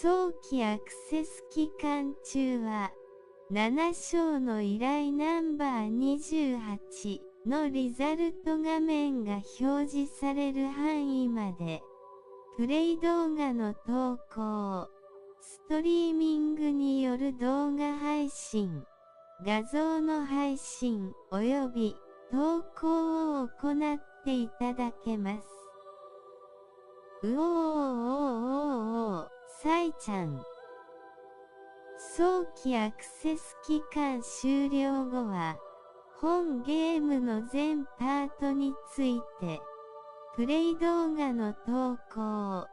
早期アクセス期間中は、7章の依頼ナンバー28のリザルト画面が表示される範囲まで、プレイ動画の投稿、ストリーミングによる動画配信、画像の配信及び投稿を行っていただけます。さいちゃん。早期アクセス期間終了後は、本ゲームの全パートについて、プレイ動画の投稿、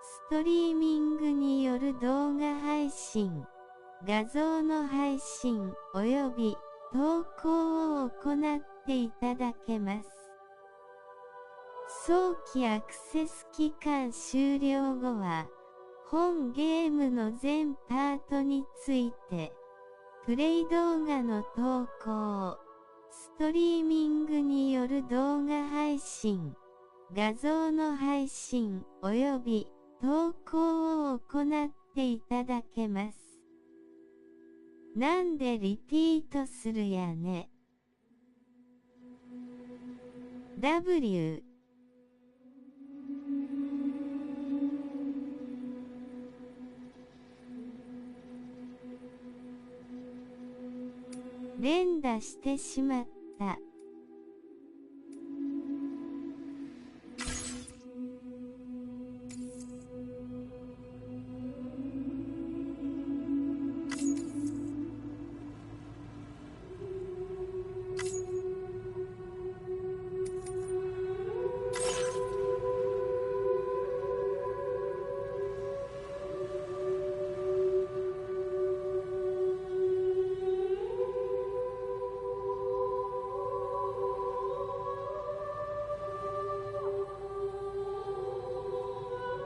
ストリーミングによる動画配信、画像の配信及び投稿を行っていただけます。早期アクセス期間終了後は、本ゲームの全パートについて、プレイ動画の投稿、ストリーミングによる動画配信、画像の配信及び投稿を行っていただけます。なんでリピートするやね。W連打してしまった。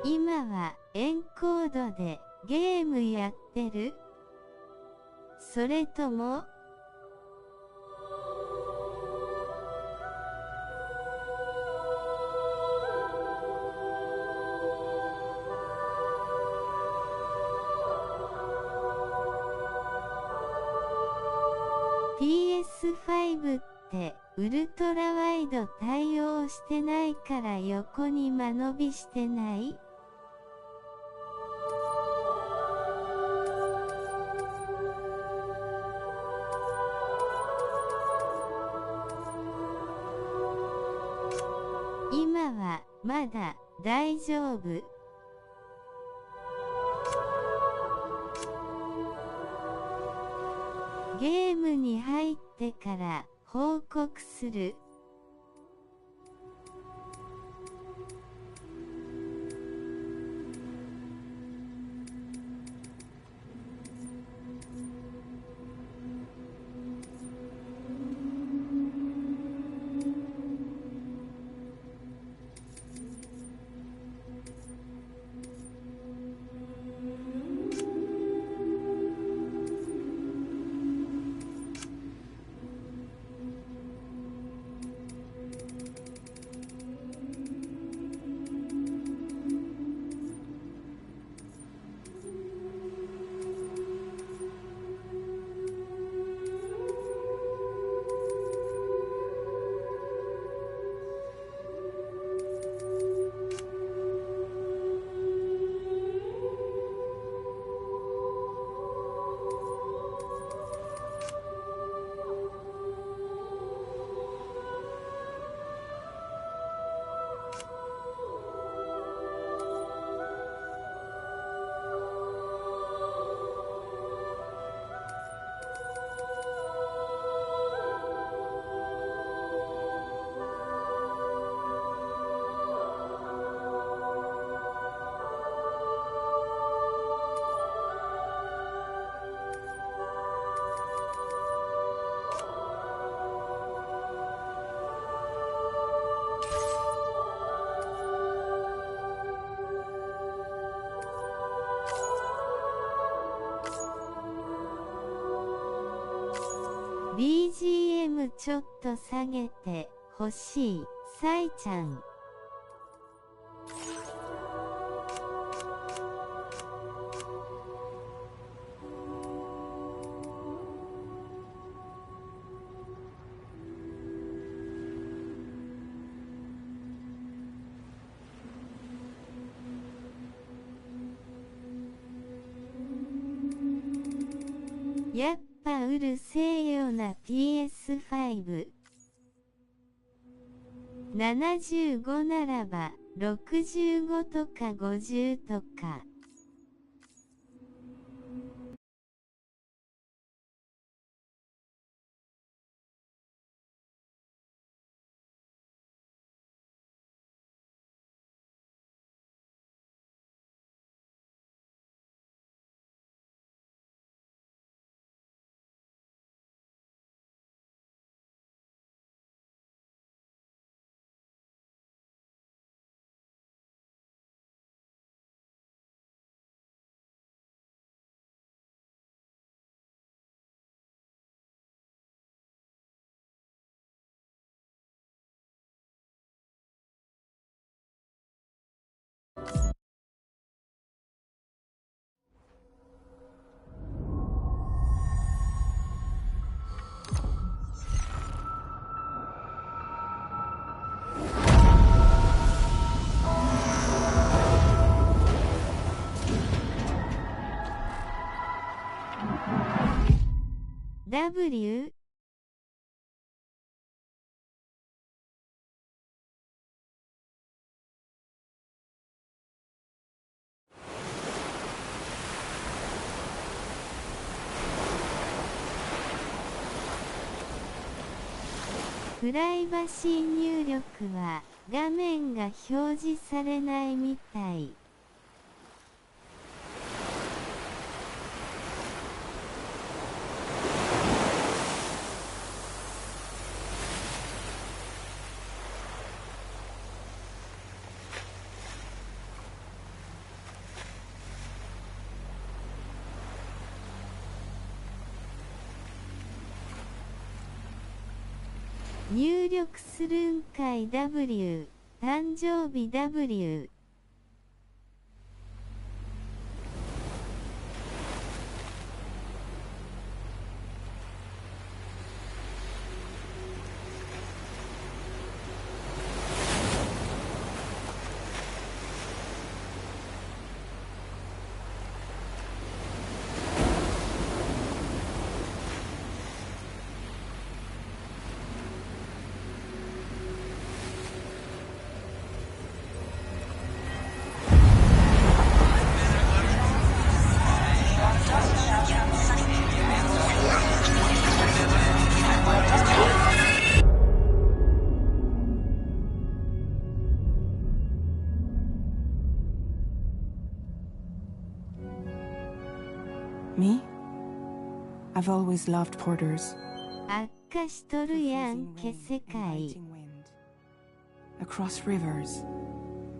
今はエンコードでゲームやってる？それともPS5 ってウルトラワイド対応してないから横に間延びしてない？今はまだ大丈夫。ゲームに入ってから報告する。BGM ちょっと下げてほしい、さいちゃん。やっぱうるせえよな PS5。75ならば65とか50とか。W? プライバシー入力は画面が表示されないみたい。入力するんかい W。誕生日 W。Me? I've always loved porters. 悪化しとるやんけ世界。Across rivers,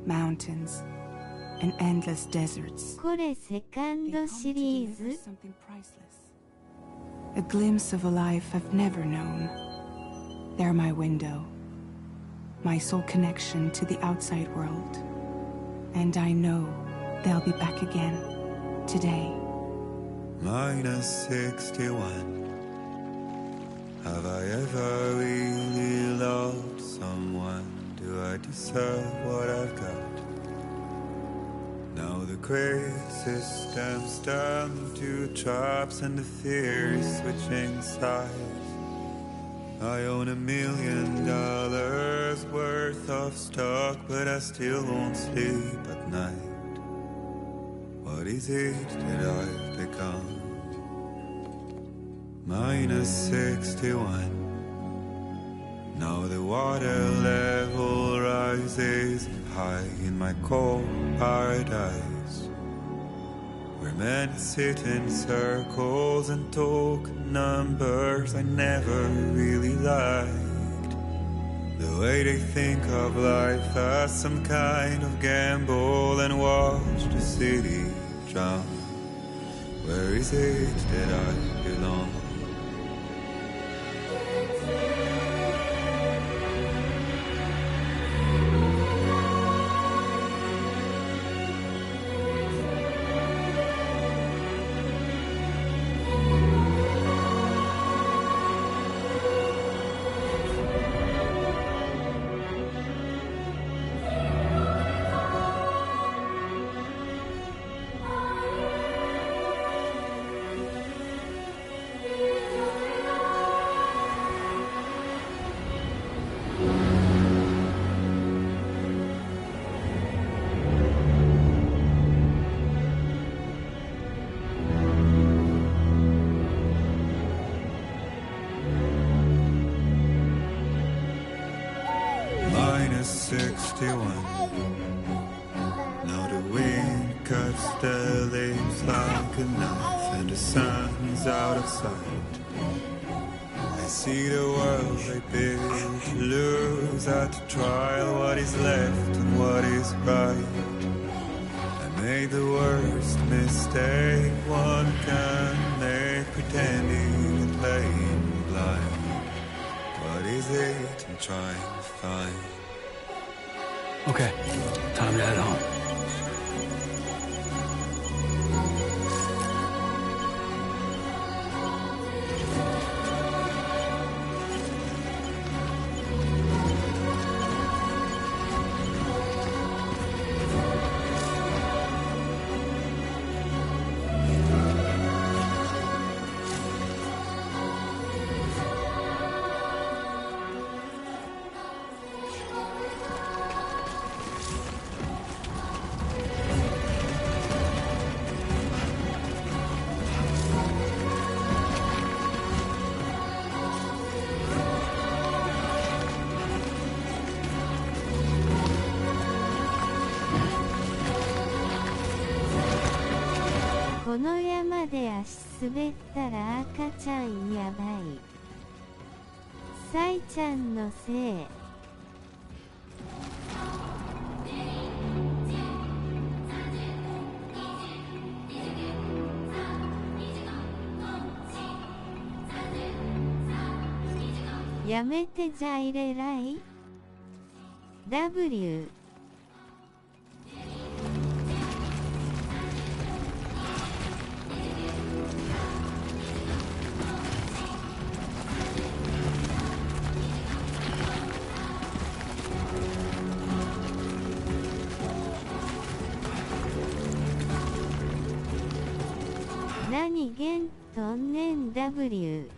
mountains, and endless deserts. これセカンドシリーズ Something priceless. A glimpse of a life I've never known. They're my window, my sole connection to the outside world. And I know they'll be back again today. Minus 61. Have I ever really loved someone? Do I deserve what I've got? Now the great system's turned to traps and the fear is switching sides. I own $1 million worth of stock, but I still won't sleep at night. What is it that I've become? Minus 61. Now the water level rises high in my cold paradise, where men sit in circles and talk numbers I never really liked. The way they think of life as some kind of gamble and watch the city drown. Where is it that I belong? 61. Now the wind cuts the leaves like a knife, and the sun's out of sight. I see the world they build, lose at the trial what is left and what is right. I made the worst mistake one can make, pretending and playing blind. What is it I'm trying to find? Okay, time to head home.この山で足滑ったら赤ちゃんやばい。サイちゃんのせい。やめてじゃ入れらい W何ゲンとんねん W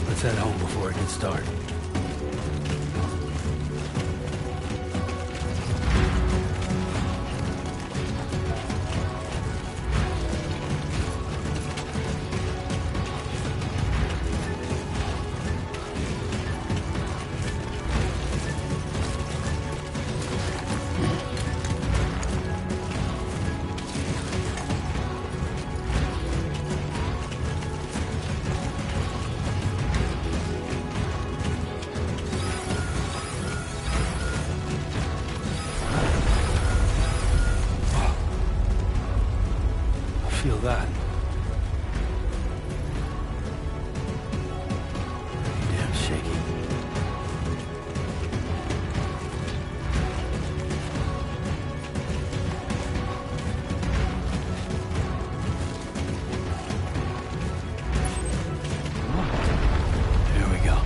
Let's head home before it gets dark. Feel that. Damn shaky. Here we go.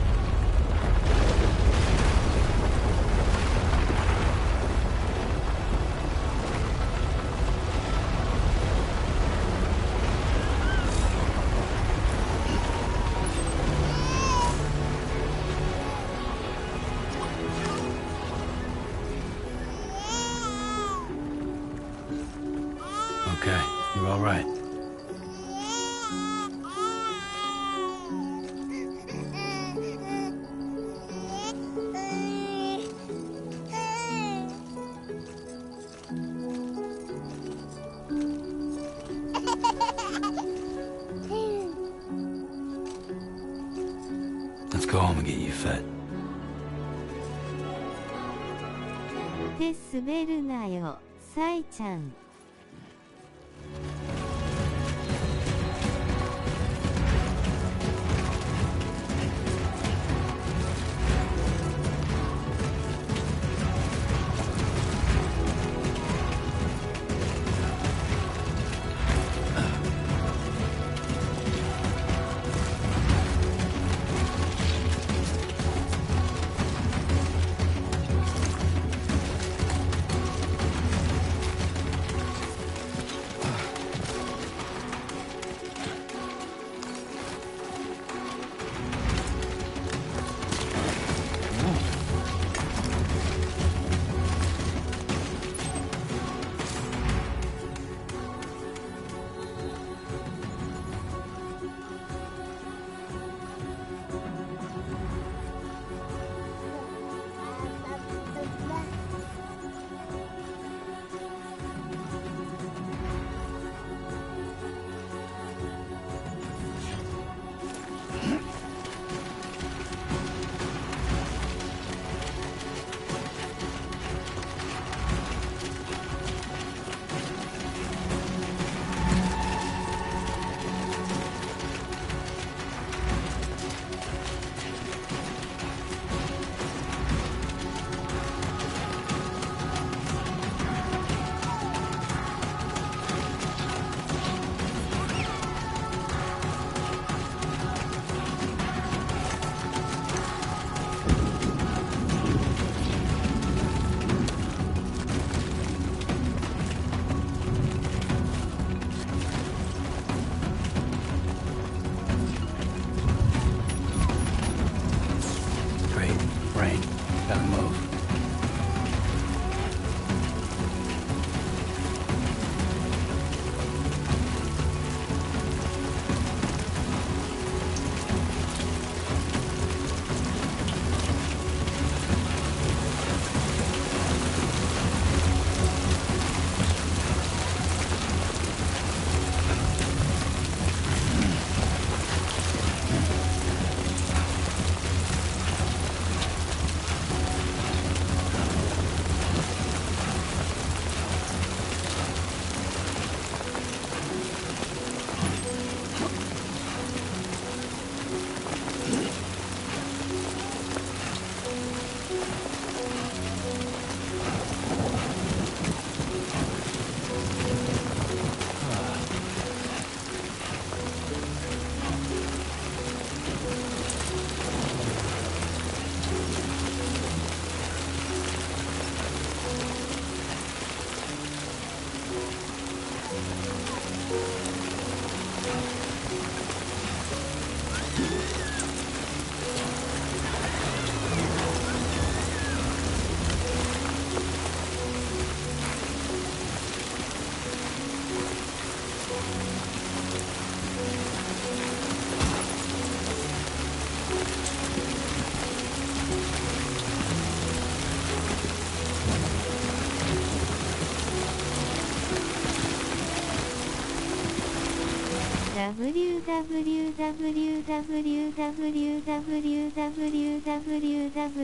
Okay, you're all right. Let's go home and get you fed. 手滑るなよ、サイちゃん。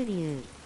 www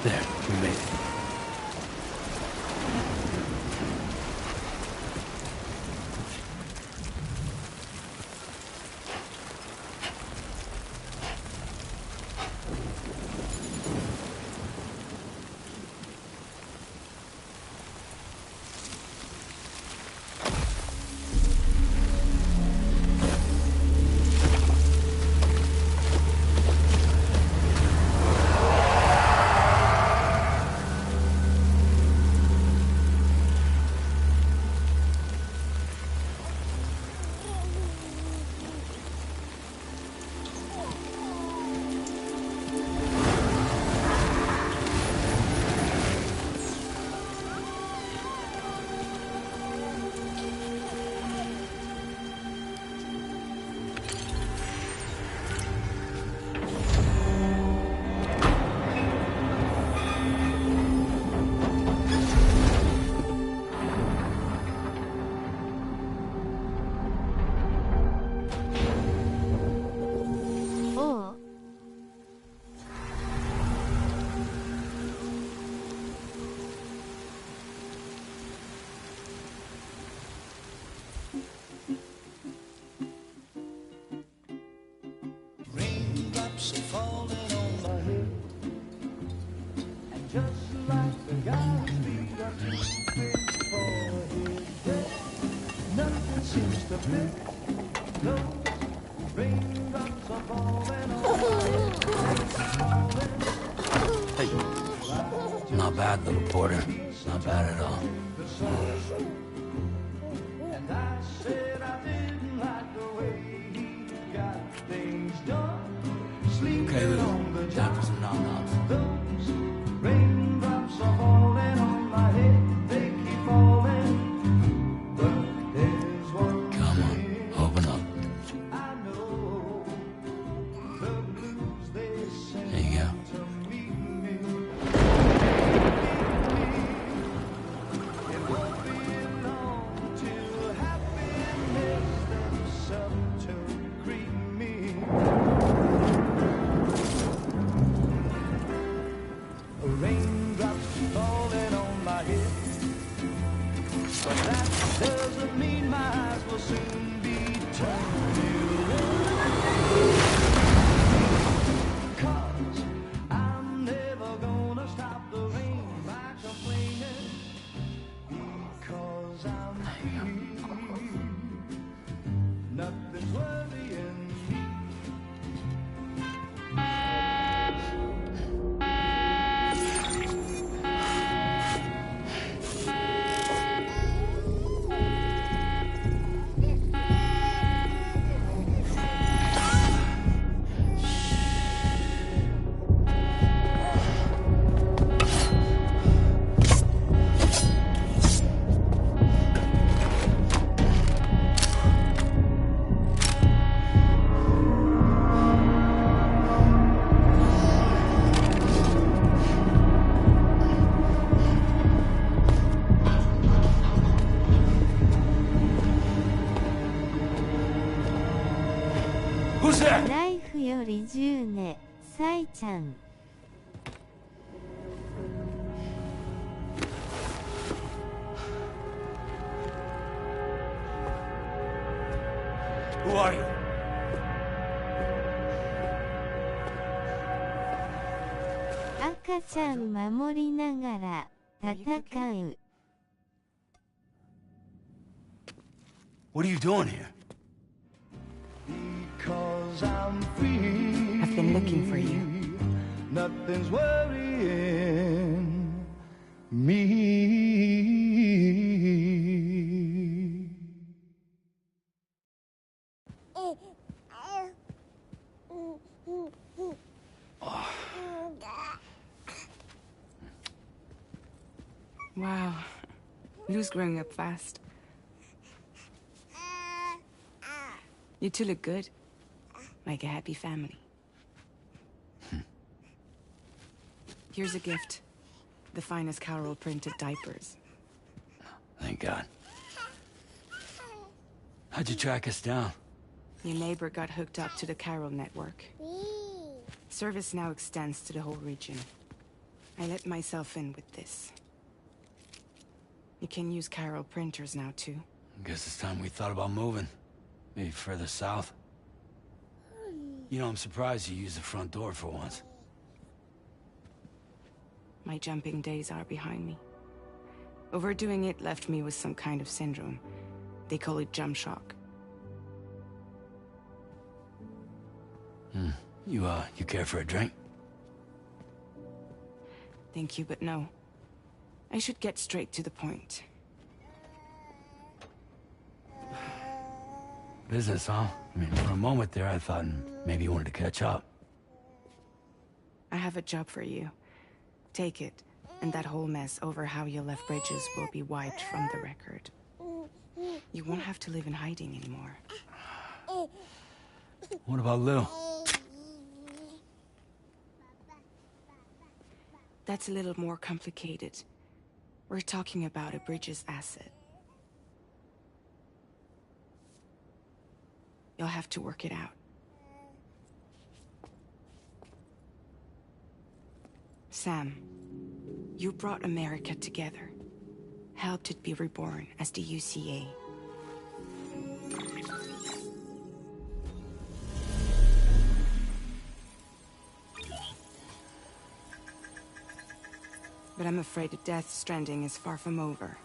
There, we made it. Hey. Not bad, little porter. Not bad at all. Okay, Lou. Time for some nom-noms. Come on, open up. There you go. Who's there? ナイフより銃ね、サイちゃん。Who are you? Aka chan mamori nagara tatakau. What are you doing here? Because I'm free. I've been looking for you. Nothing's worrying me. Wow. Lou's growing up fast. You two look good. Like a happy family. Here's a gift. The finest Carol printed diapers. Thank God. How'd you track us down? Your neighbor got hooked up to the Carol network. Service now extends to the whole region. I let myself in with this. You can use Carol printers now, too. Guess it's time we thought about moving. Maybe further south. You know, I'm surprised you used the front door for once. My jumping days are behind me. Overdoing it left me with some kind of syndrome. They call it jump shock. You care for a drink? Thank you, but no. I should get straight to the point. Business, huh? I mean, for a moment there, I thought maybe you wanted to catch up. I have a job for you. Take it, and that whole mess over how you left Bridges will be wiped from the record. You won't have to live in hiding anymore. What about Lou? That's a little more complicated. We're talking about a Bridges asset. You'll have to work it out. Sam, you brought America together. Helped it be reborn as the UCA. But I'm afraid that Death Stranding is far from over.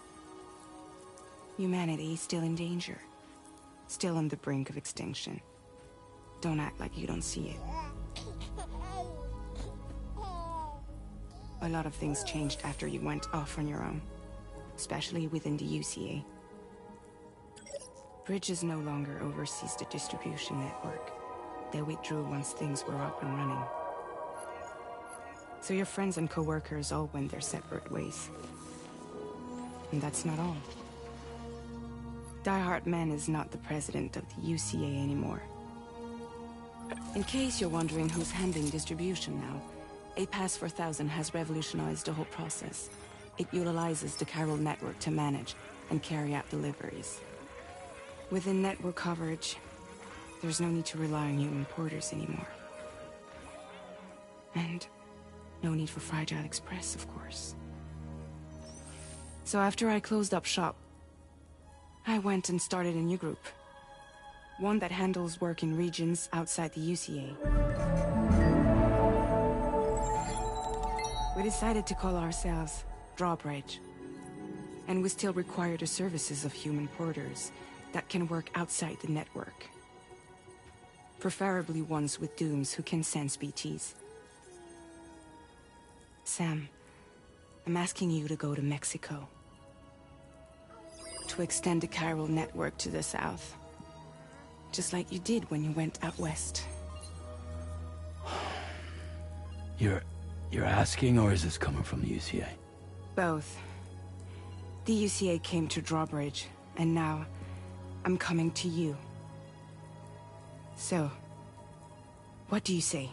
Humanity is still in danger. Still on the brink of extinction. Don't act like you don't see it. A lot of things changed after you went off on your own. Especially within the UCA. Bridges no longer oversees the distribution network. They withdrew once things were up and running. So your friends and co-workers all went their separate ways. And that's not all. Die Hard Man is not the president of the UCA anymore. In case you're wondering who's handling distribution now, A Pass 4000 has revolutionized the whole process. It utilizes the Carol network to manage and carry out deliveries. Within network coverage, there's no need to rely on human porters anymore. And no need for Fragile Express, of course. So after I closed up shop, I went and started a new group. One that handles work in regions outside the UCA. We decided to call ourselves Drawbridge. And we still require the services of human porters that can work outside the network. Preferably ones with dooms who can sense BTs. Sam, I'm asking you to go to Mexico. To extend the Carol network to the south. Just like you did when you went out west. You're asking, or is this coming from the UCA? Both. The UCA came to Drawbridge, and now I'm coming to you. So, what do you say?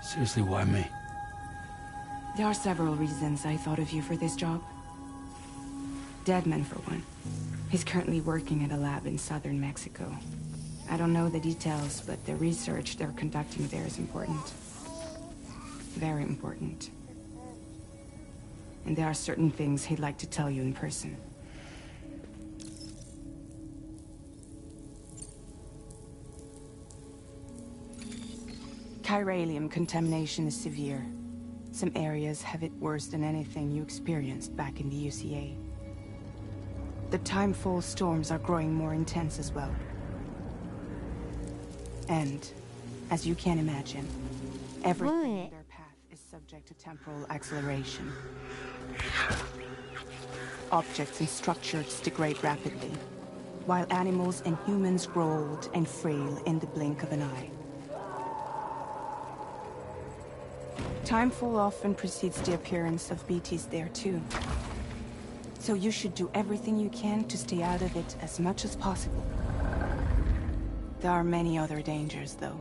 Seriously, why me? There are several reasons I thought of you for this job. Deadman, for one. He's currently working at a lab in southern Mexico. I don't know the details, but the research they're conducting there is important. Very important. and there are certain things he'd like to tell you in person. Chiralium contamination is severe. Some areas have it worse than anything you experienced back in the UCA. The timefall storms are growing more intense as well. And, as you can imagine, everything in their path is subject to temporal acceleration. Objects and structures degrade rapidly, while animals and humans grow old and frail in the blink of an eye. Timefall often precedes the appearance of BTs there too. So you should do everything you can to stay out of it as much as possible. There are many other dangers, though.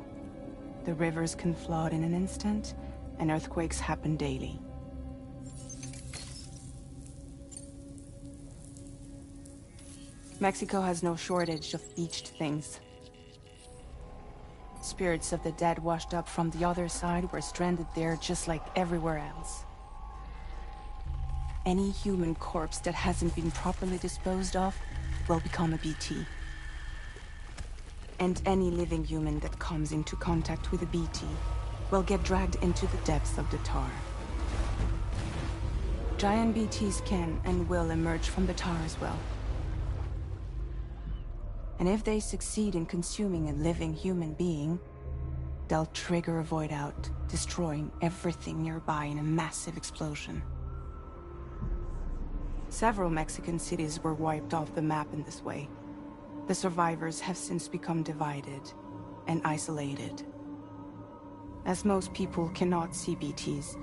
The rivers can flood in an instant, and earthquakes happen daily. Mexico has no shortage of beached things. Spirits of the dead washed up from the other side were stranded there just like everywhere else. Any human corpse that hasn't been properly disposed of will become a BT. And any living human that comes into contact with a BT will get dragged into the depths of the tar. Giant BTs can and will emerge from the tar as well. And if they succeed in consuming a living human being, they'll trigger a void out, destroying everything nearby in a massive explosion. Several Mexican cities were wiped off the map in this way. The survivors have since become divided and isolated. As most people cannot see BTs,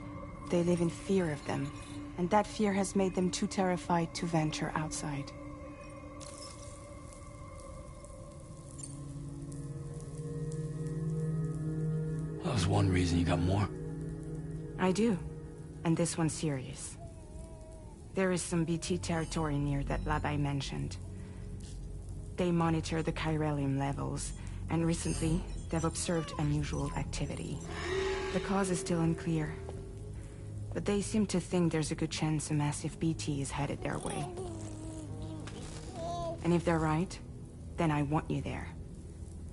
they live in fear of them, and that fear has made them too terrified to venture outside. That was one reason you got more. I do, and this one's serious. There is some BT territory near that lab I mentioned. They monitor the chiralium levels, and recently, they've observed unusual activity. The cause is still unclear, but they seem to think there's a good chance a massive BT is headed their way. And if they're right, then I want you there,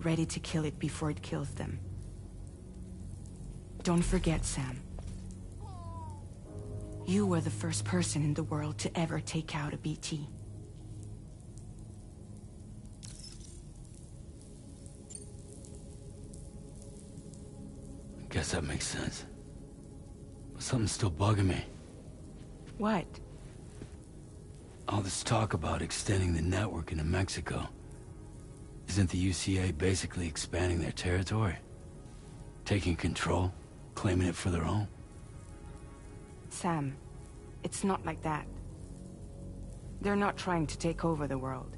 ready to kill it before it kills them. Don't forget, Sam. You were the first person in the world to ever take out a BT. I guess that makes sense. But something's still bugging me. What? All this talk about extending the network into Mexico. Isn't the UCA basically expanding their territory? Taking control? Claiming it for their own? Sam, it's not like that. They're not trying to take over the world.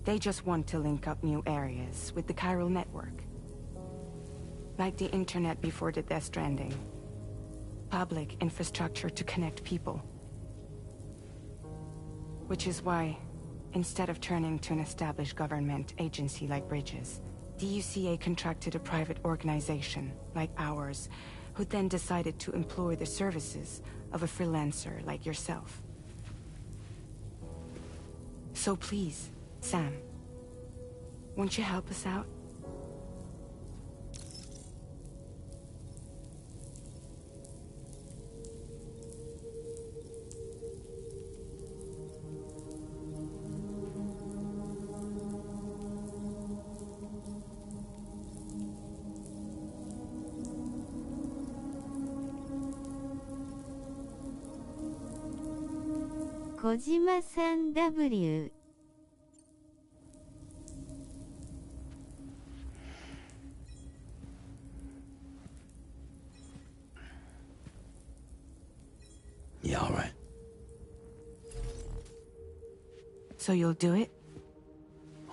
They just want to link up new areas with the chiral network. Like the internet before the Death Stranding. Public infrastructure to connect people. Which is why, instead of turning to an established government agency like Bridges, the UCA contracted a private organization, like ours, who then decided to employ the services of a freelancer like yourself. So please, Sam, won't you help us out?小島さん W Yeah, all right. So you'll do it?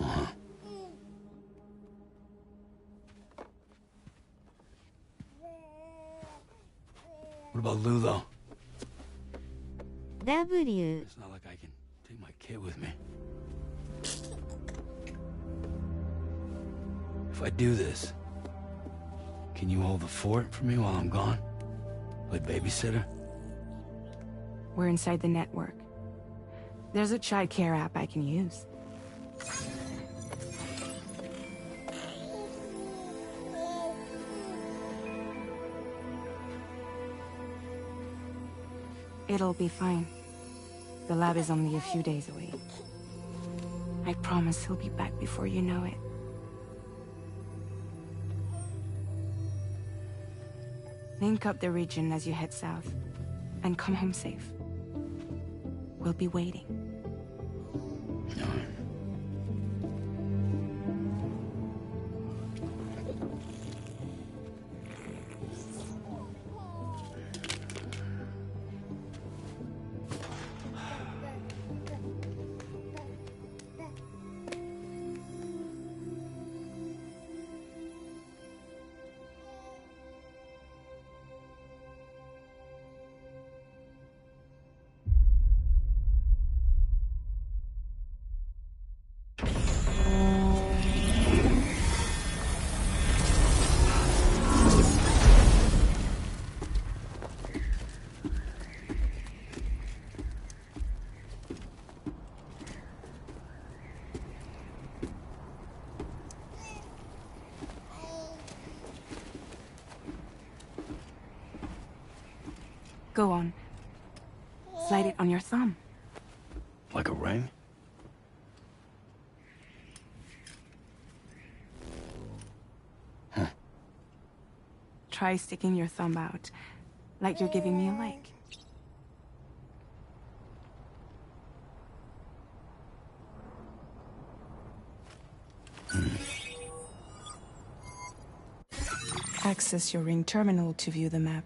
Uh-huh. What about Lou, though? W It's not like I can take my kid with me. If I do this, can you hold the fort for me while I'm gone? Play babysitter? We're inside the network. There's a child care app I can use. It'll be fine. The lab is only a few days away. I promise he'll be back before you know it. Link up the region as you head south, and come home safe. We'll be waiting. Go on. Slide it on your thumb. Like a ring? Huh. Try sticking your thumb out, like you're giving me a like. Access your ring terminal to view the map.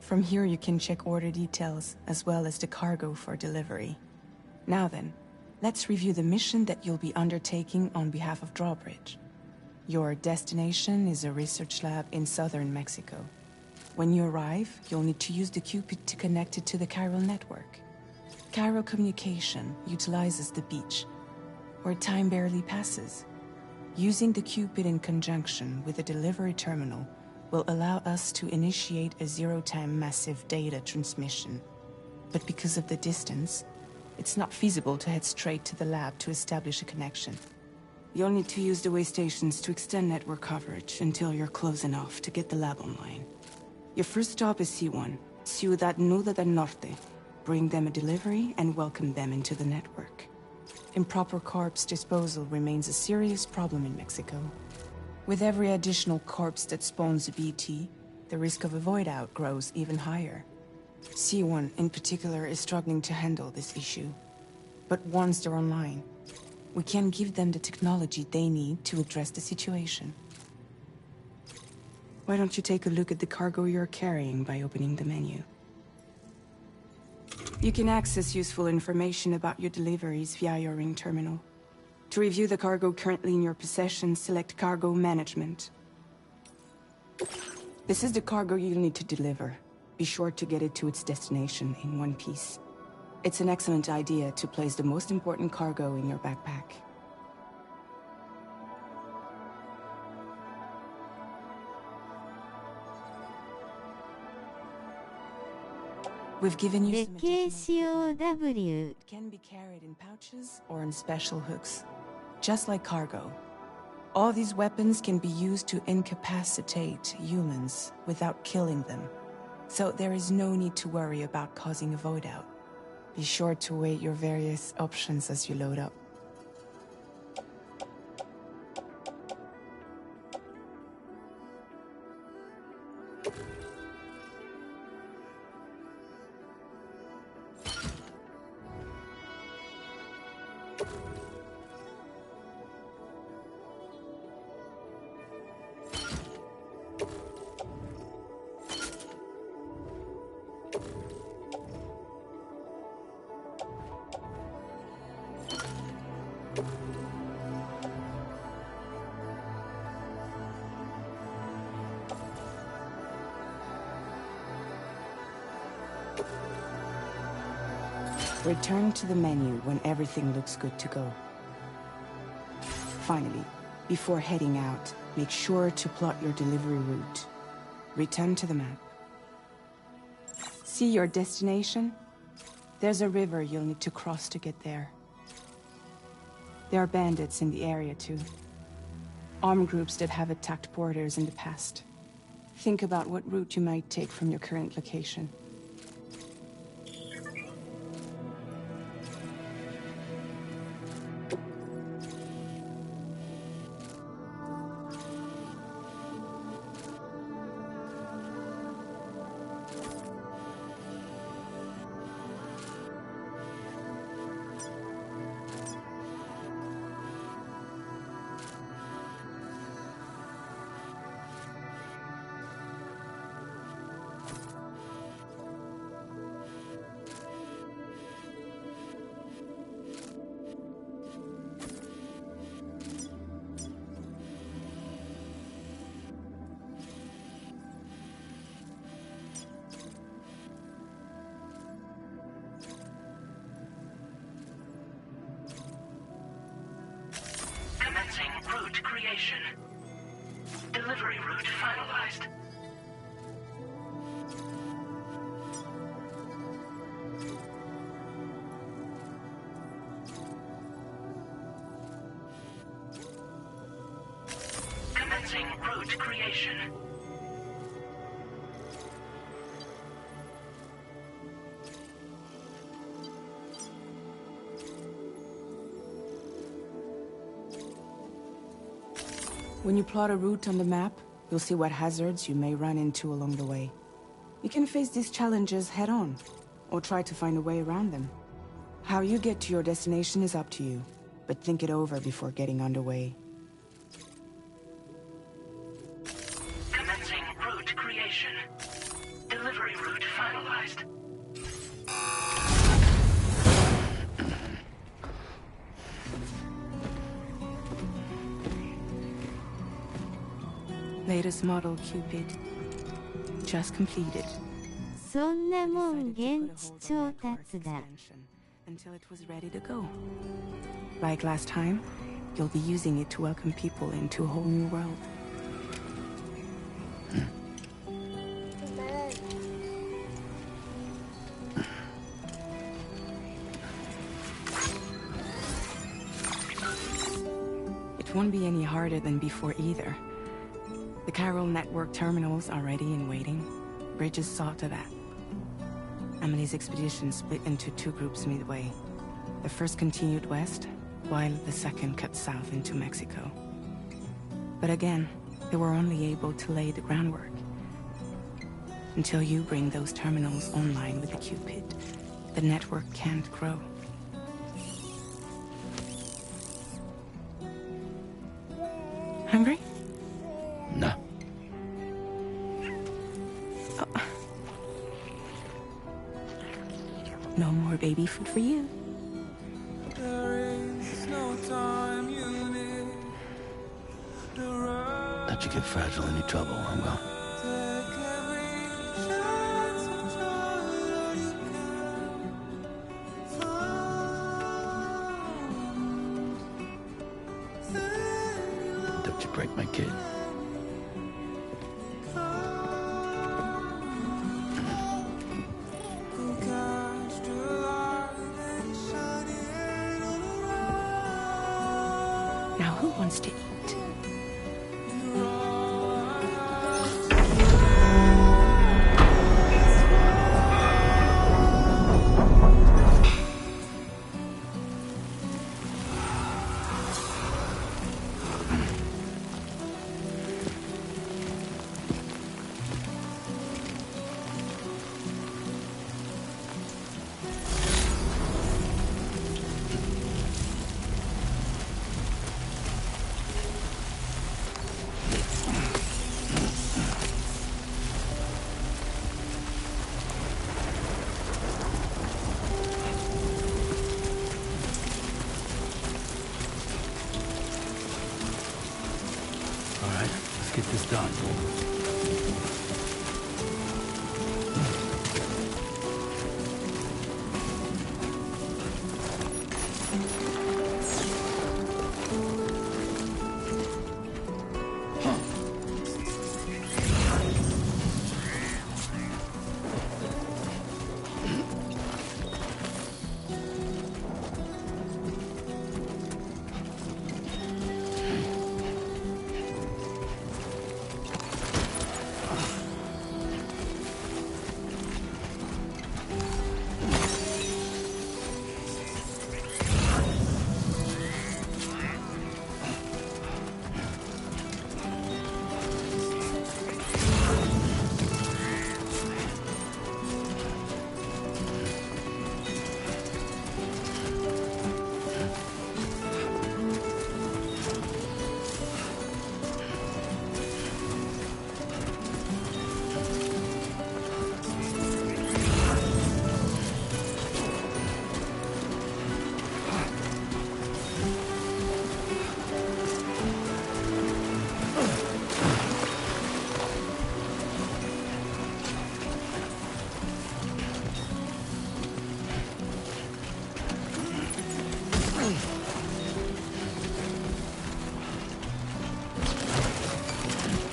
From here you can check order details, as well as the cargo for delivery. Now then, let's review the mission that you'll be undertaking on behalf of Drawbridge. Your destination is a research lab in southern Mexico. When you arrive, you'll need to use the Cupid to connect it to the chiral network. Chiral communication utilizes the beach, where time barely passes. Using the Cupid in conjunction with a delivery terminal will allow us to initiate a zero-time massive data transmission. But because of the distance, it's not feasible to head straight to the lab to establish a connection. You'll need to use the way stations to extend network coverage until you're close enough to get the lab online. Your first stop is C1, Ciudad Nuda del Norte. Bring them a delivery and welcome them into the network. Improper corpse disposal remains a serious problem in Mexico. With every additional corpse that spawns a BT, the risk of a void out grows even higher. C1 in particular is struggling to handle this issue. But once they're online, we can give them the technology they need to address the situation. Why don't you take a look at the cargo you're carrying by opening the menu? You can access useful information about your deliveries via your ring terminal. To review the cargo currently in your possession, select Cargo Management. This is the cargo you'll need to deliver. Be sure to get it to its destination in one piece. It's an excellent idea to place the most important cargo in your backpack. We've given you some additional KCOW It can be carried in pouches or in special hooks, just like cargo. All these weapons can be used to incapacitate humans without killing them. So there is no need to worry about causing a void out. Be sure to weigh your various options as you load up. Return to the menu when everything looks good to go. Finally, before heading out, make sure to plot your delivery route. Return to the map. See your destination? There's a river you'll need to cross to get there. There are bandits in the area too. Armed groups that have attacked borders in the past. Think about what route you might take from your current location. Route creation. Delivery route finalized. Commencing route creation. When you plot a route on the map, you'll see what hazards you may run into along the way. You can face these challenges head-on, or try to find a way around them. How you get to your destination is up to you, but think it over before getting underway. Commencing route creation. Delivery route finalized. Latest model Cupid. Just completed. そんなもん現地調達だ。 Until it was ready to go. Like last time, you'll be using it to welcome people into a whole new world. It won't be any harder than before either. The Chiral Network terminals are ready and waiting. Bridges saw to that. Emily's expedition split into two groups midway. The first continued west, while the second cut south into Mexico. But again, they were only able to lay the groundwork. Until you bring those terminals online with the Cupid, the network can't grow. Hungry? No. Oh. No more baby food for you. Let you get fragile any trouble, I'm gone. Don't you break my kid. Now who wants to eat? All right, let's get this done.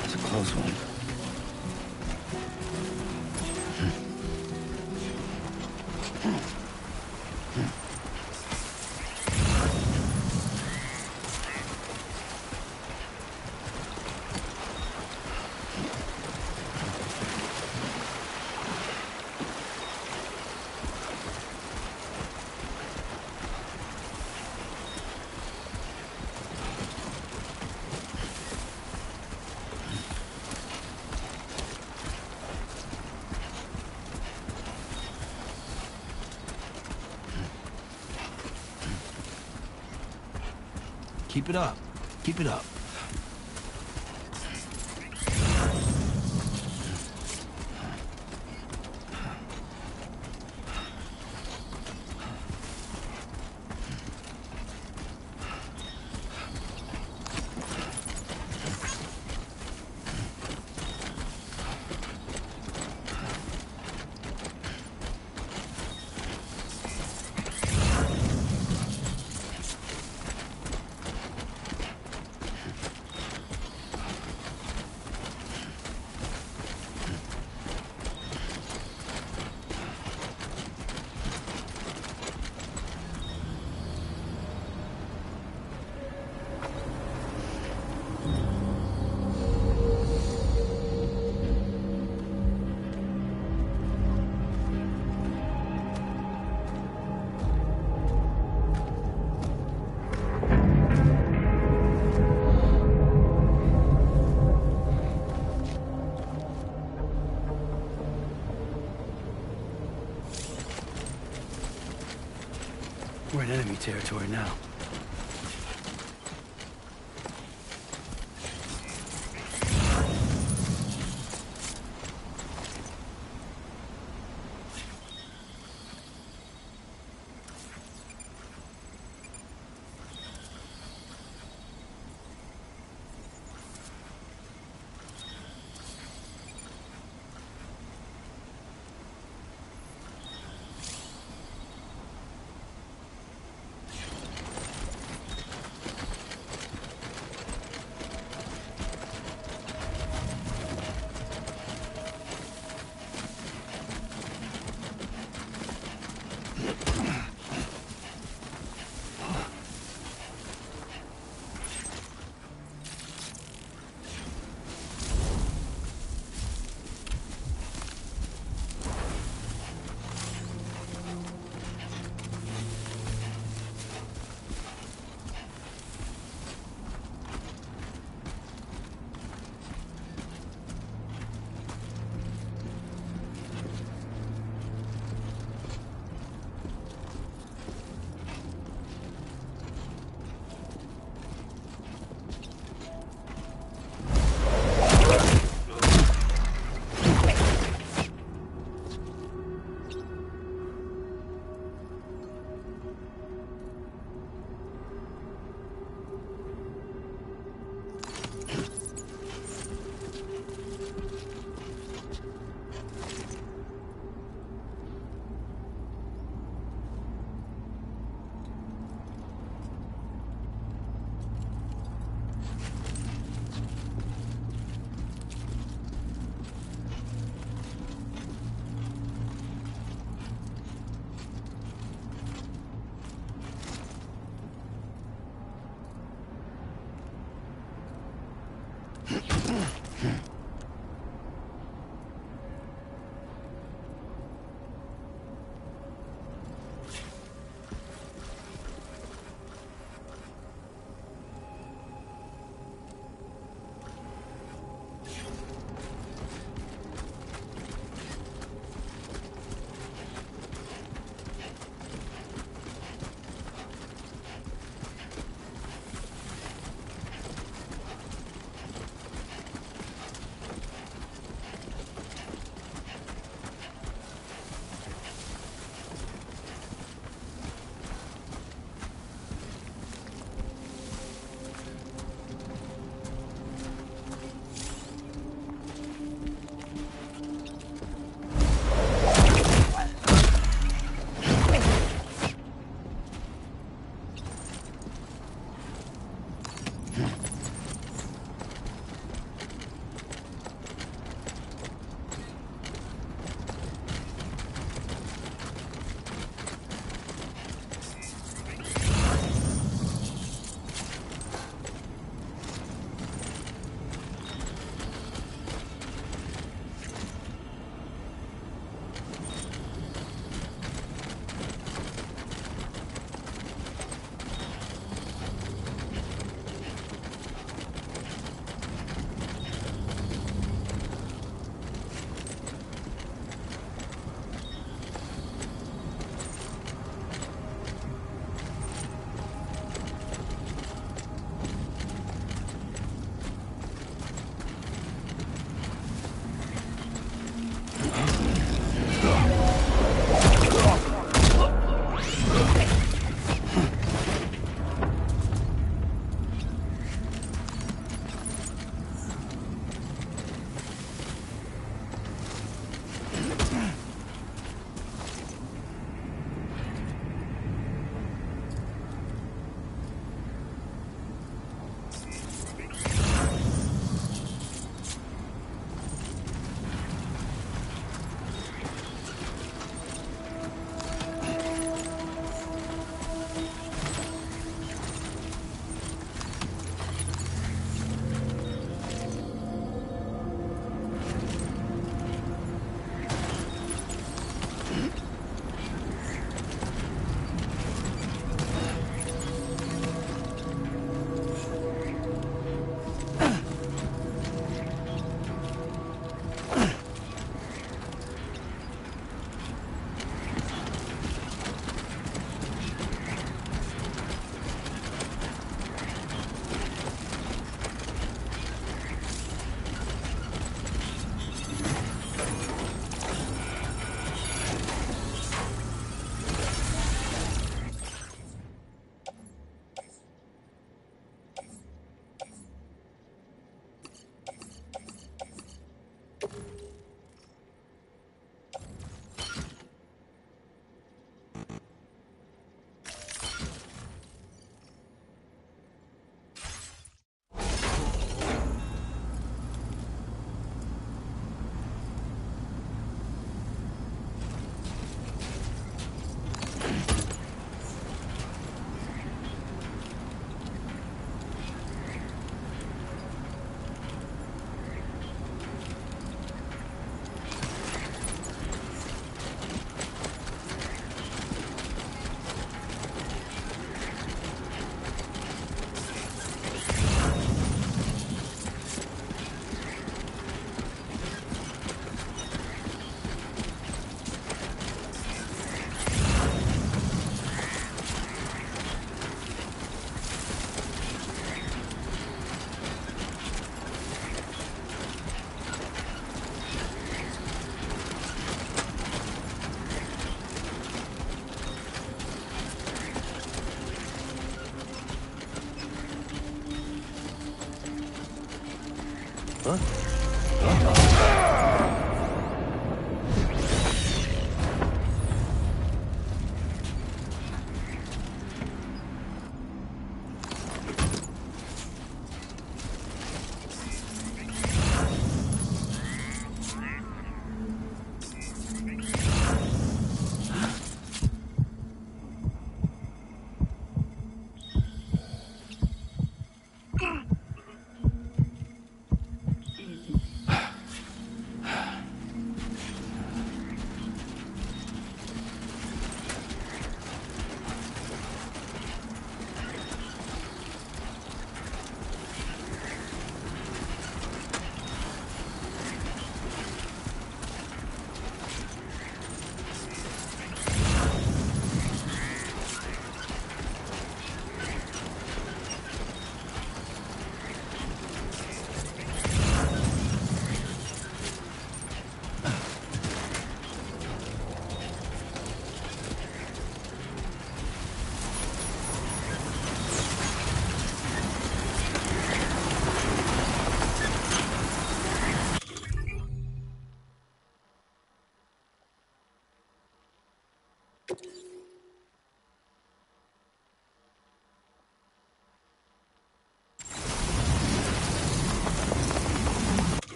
That's a close one. Keep it up. Keep it up. We're in enemy territory now.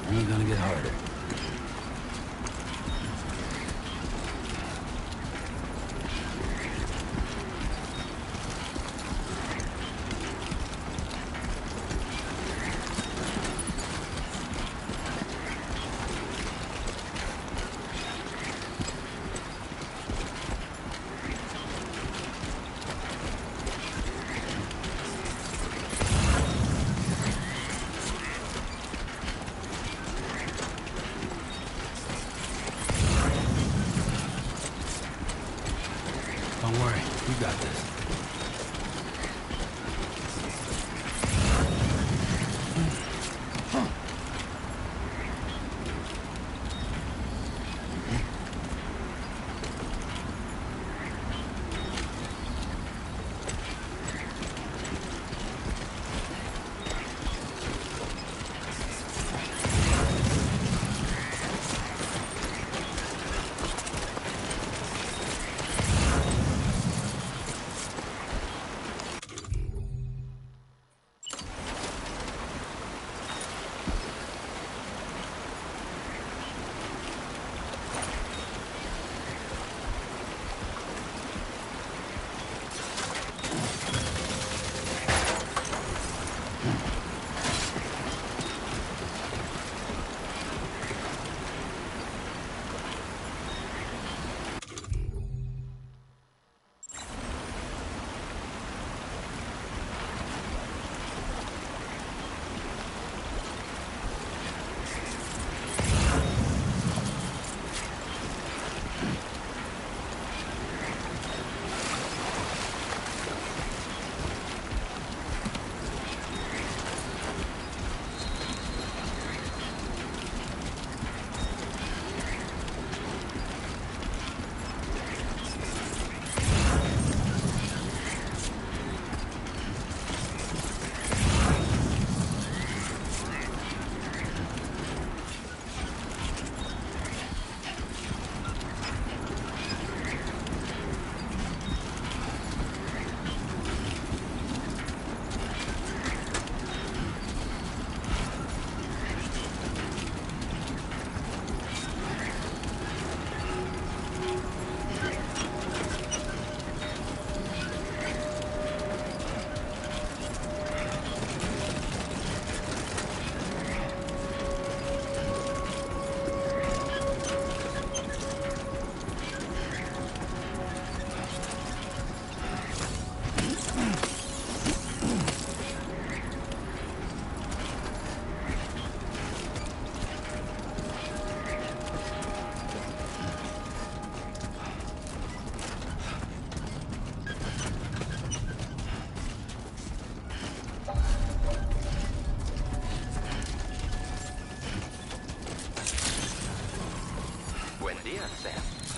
Only gonna get harder. Don't worry, you got this.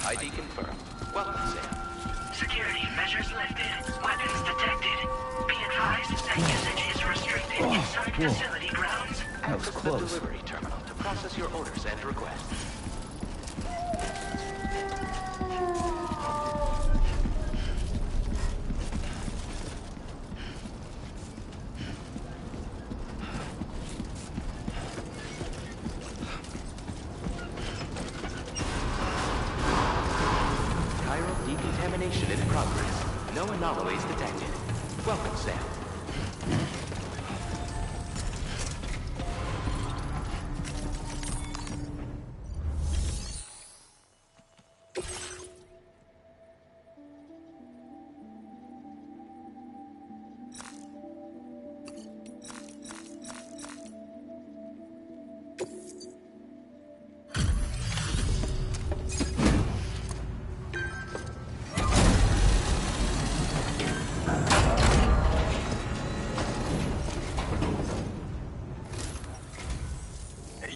ID confirmed. Welcome, Sam. Security measures lifted. Weapons detected. Be advised that usage is restricted inside facility grounds. Access the delivery terminal to process your orders and requests. progress. No anomalies detected. Welcome, Sam.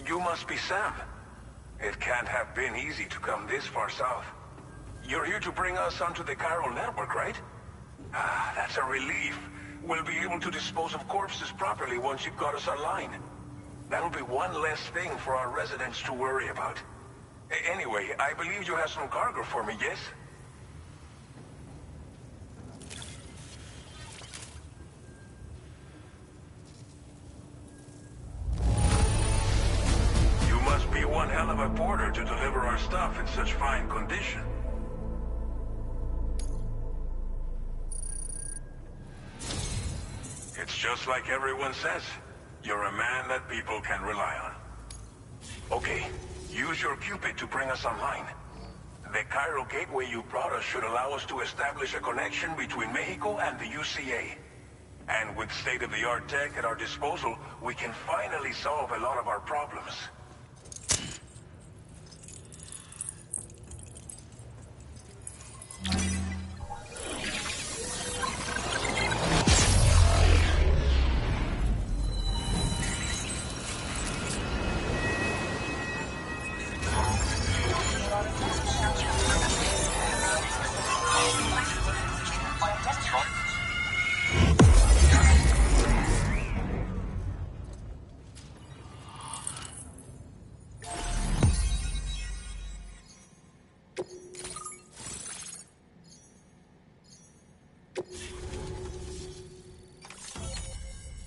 You must be Sam. It can't have been easy to come this far south. You're here to bring us onto the chiral network, right? Ah, that's a relief. We'll be able to dispose of corpses properly once you've got us online. That'll be one less thing for our residents to worry about. Anyway, I believe you have some cargo for me, yes? You must be one hell of a porter to deliver our stuff in such fine condition. It's just like everyone says. You're a man that people can rely on. Okay, use your Cupid to bring us online. The chiral gateway you brought us should allow us to establish a connection between Mexico and the UCA. And with state-of-the-art tech at our disposal, we can finally solve a lot of our problems.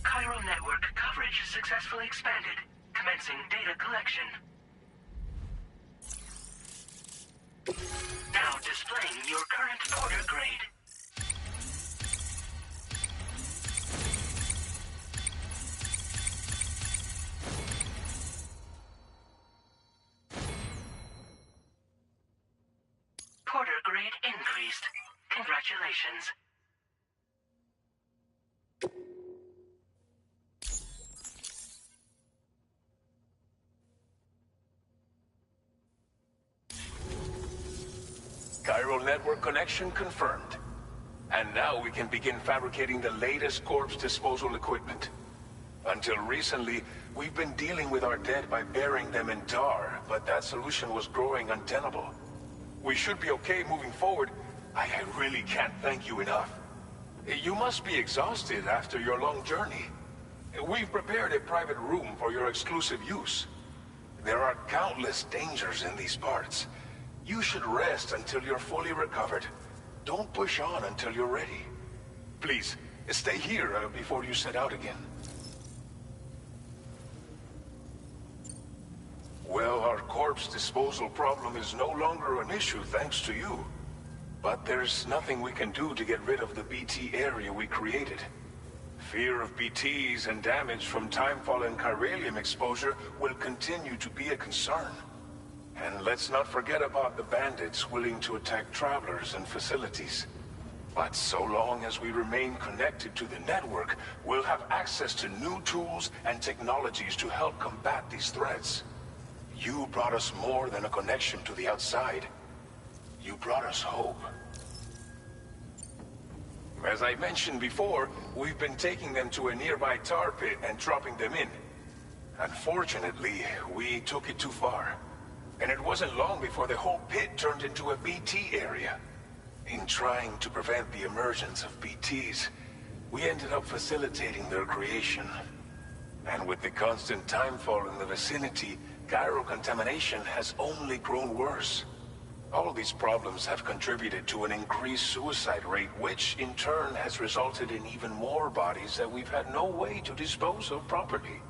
Chiral network coverage successfully expanded. Commencing data collection. Now displaying your current porter grade. Porter grade increased. Congratulations. Chiral network connection confirmed. And now we can begin fabricating the latest corpse disposal equipment. Until recently, we've been dealing with our dead by burying them in tar, but that solution was growing untenable. We should be okay moving forward. I really can't thank you enough. You must be exhausted after your long journey. We've prepared a private room for your exclusive use. There are countless dangers in these parts. You should rest until you're fully recovered. Don't push on until you're ready. Please, stay here before you set out again. Well, our corpse disposal problem is no longer an issue thanks to you. But there's nothing we can do to get rid of the BT area we created. Fear of BTs and damage from timefall and chiralium exposure will continue to be a concern. And let's not forget about the bandits willing to attack travelers and facilities. But so long as we remain connected to the network, we'll have access to new tools and technologies to help combat these threats. You brought us more than a connection to the outside. You brought us hope. As I mentioned before, we've been taking them to a nearby tar pit and dropping them in. Unfortunately, we took it too far. And it wasn't long before the whole pit turned into a BT area. In trying to prevent the emergence of BTs, we ended up facilitating their creation. And with the constant timefall in the vicinity, chiral contamination has only grown worse. All these problems have contributed to an increased suicide rate, which in turn has resulted in even more bodies that we've had no way to dispose of properly.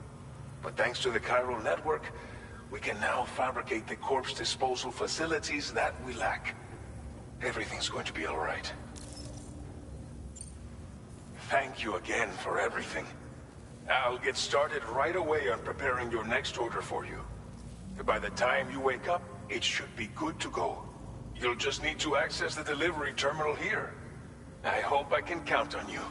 But thanks to the chiral network, we can now fabricate the corpse disposal facilities that we lack. Everything's going to be all right. Thank you again for everything. I'll get started right away on preparing your next order for you. By the time you wake up, it should be good to go. You'll just need to access the delivery terminal here. I hope I can count on you.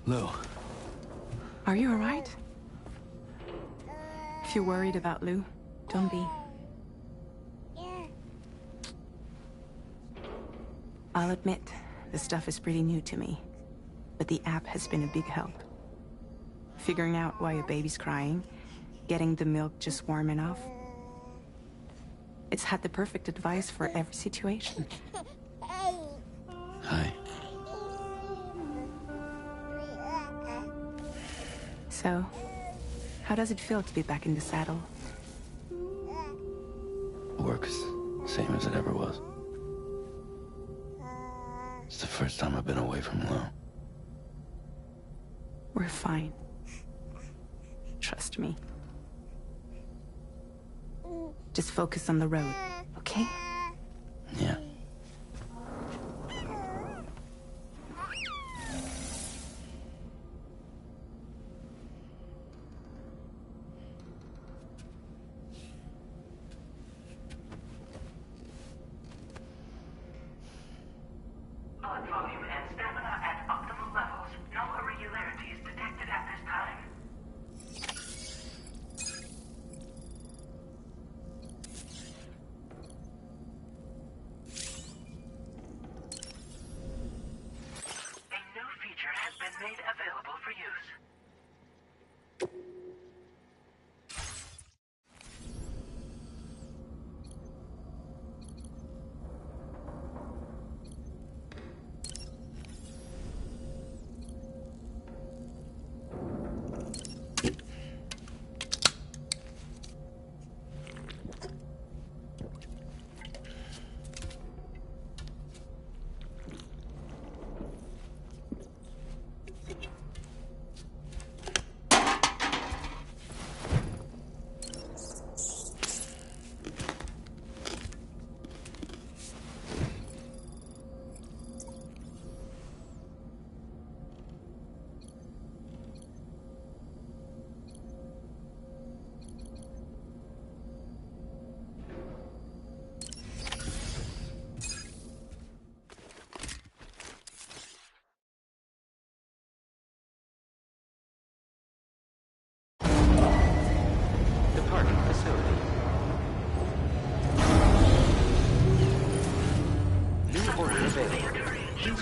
Lou. Are you alright? If you're worried about Lou, don't be. I'll admit, this stuff is pretty new to me, but the app has been a big help. Figuring out why a baby's crying, getting the milk just warm enough. It's had the perfect advice for every situation. Hi. So, how does it feel to be back in the saddle? Works same as it ever was. It's the first time I've been away from Lou. We're fine. Trust me. Just focus on the road, okay? Yeah.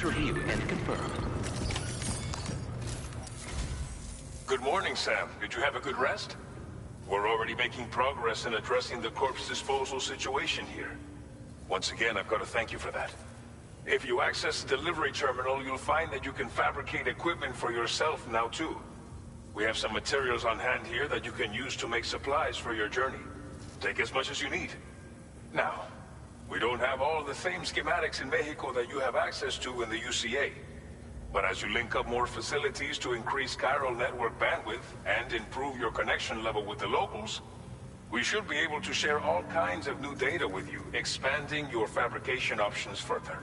Please review and confirm. Good morning, Sam. Did you have a good rest? We're already making progress in addressing the corpse disposal situation here. Once again, I've got to thank you for that. If you access the delivery terminal, you'll find that you can fabricate equipment for yourself now too. We have some materials on hand here that you can use to make supplies for your journey. Take as much as you need. Now, we don't have all the same schematics in Mexico that you have access to in the UCA. But as you link up more facilities to increase chiral network bandwidth and improve your connection level with the locals, we should be able to share all kinds of new data with you, expanding your fabrication options further.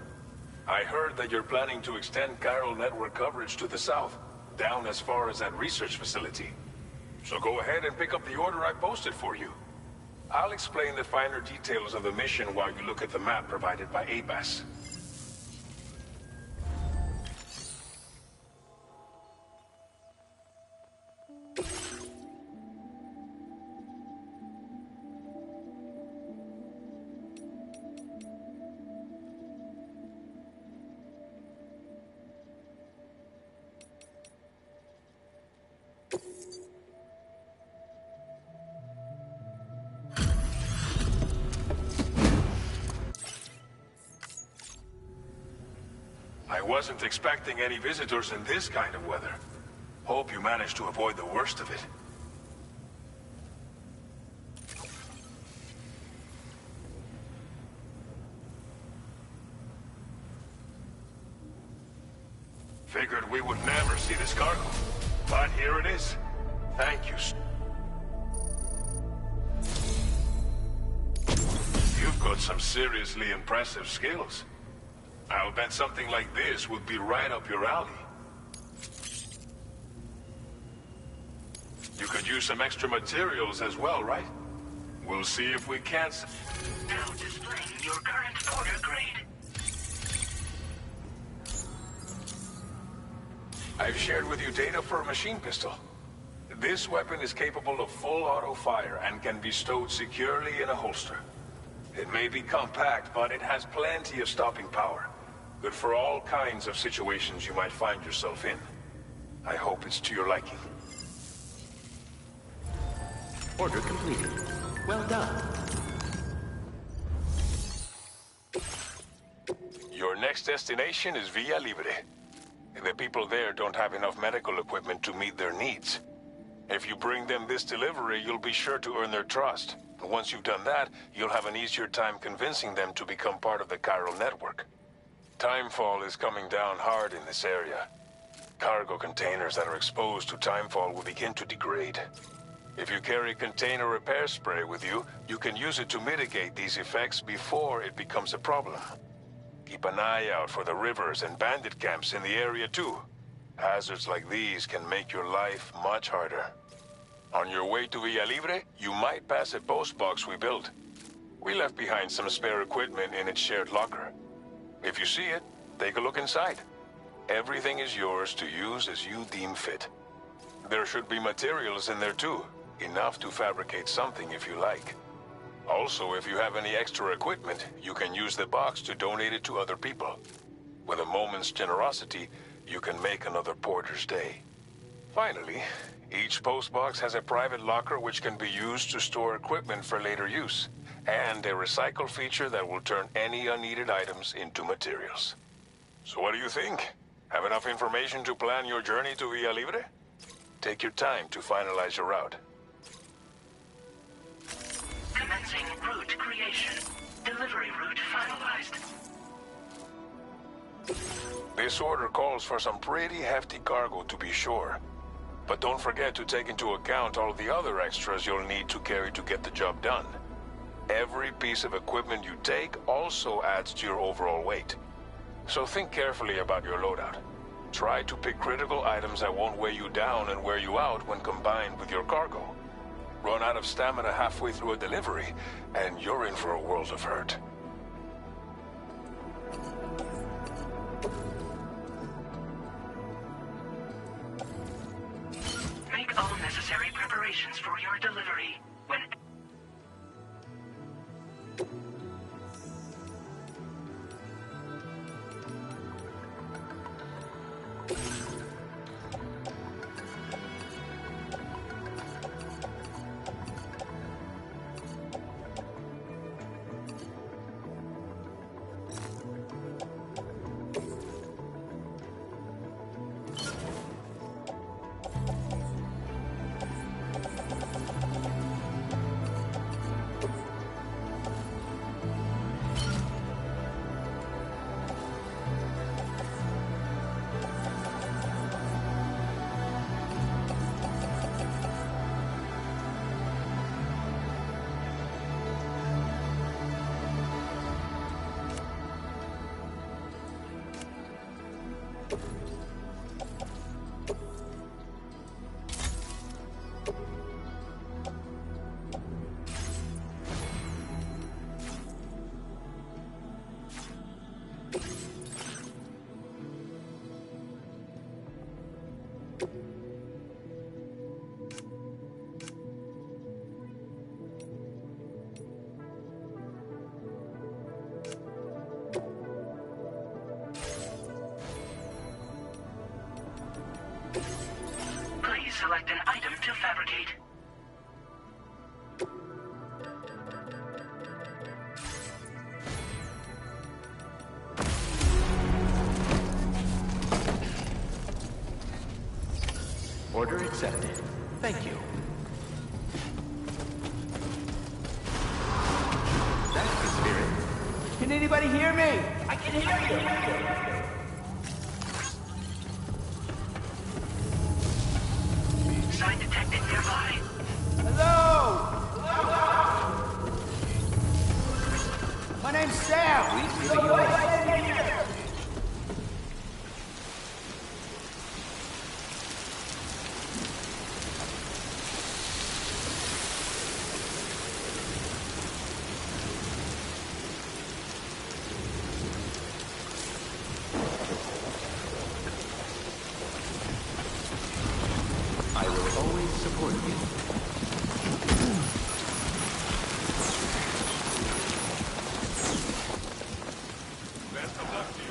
I heard that you're planning to extend chiral network coverage to the south, down as far as that research facility. So go ahead and pick up the order I posted for you. I'll explain the finer details of the mission while you look at the map provided by ABAS. I wasn't expecting any visitors in this kind of weather. Hope you managed to avoid the worst of it. Figured we would never see this cargo, but here it is. Thank you. You've got some seriously impressive skills. I'll bet something like this would be right up your alley. You could use some extra materials as well, right? We'll see if we can't... Now displaying your current order grade. I've shared with you data for a machine pistol. This weapon is capable of full auto fire and can be stowed securely in a holster. It may be compact, but it has plenty of stopping power. Good for all kinds of situations you might find yourself in. I hope it's to your liking. Order completed. Well done. Your next destination is Villa Libre. The people there don't have enough medical equipment to meet their needs. If you bring them this delivery, you'll be sure to earn their trust. And once you've done that, you'll have an easier time convincing them to become part of the chiral network. Timefall is coming down hard in this area. Cargo containers that are exposed to timefall will begin to degrade. If you carry container repair spray with you, you can use it to mitigate these effects before it becomes a problem. Keep an eye out for the rivers and bandit camps in the area too. Hazards like these can make your life much harder. On your way to Villa Libre, you might pass a post box we built. We left behind some spare equipment in its shared locker. If you see it, take a look inside. Everything is yours to use as you deem fit. There should be materials in there too, enough to fabricate something if you like. Also, if you have any extra equipment, you can use the box to donate it to other people. With a moment's generosity, you can make another porter's day. Finally, each post box has a private locker which can be used to store equipment for later use, and a recycle feature that will turn any unneeded items into materials. So what do you think? Have enough information to plan your journey to Villa Libre? Take your time to finalize your route. Commencing route creation. Delivery route finalized. This order calls for some pretty hefty cargo to be sure. But don't forget to take into account all the other extras you'll need to carry to get the job done. Every piece of equipment you take also adds to your overall weight. So think carefully about your loadout. Try to pick critical items that won't weigh you down and wear you out when combined with your cargo. Run out of stamina halfway through a delivery, and you're in for a world of hurt. Make all necessary preparations for your delivery. When select an item to fabricate. Order accepted. Thank you. That's the spirit. Can anybody hear me? I can hear you! Sign detected nearby. Hello? My name's Sam. Please give me yours. I will always support you. Best of luck to you.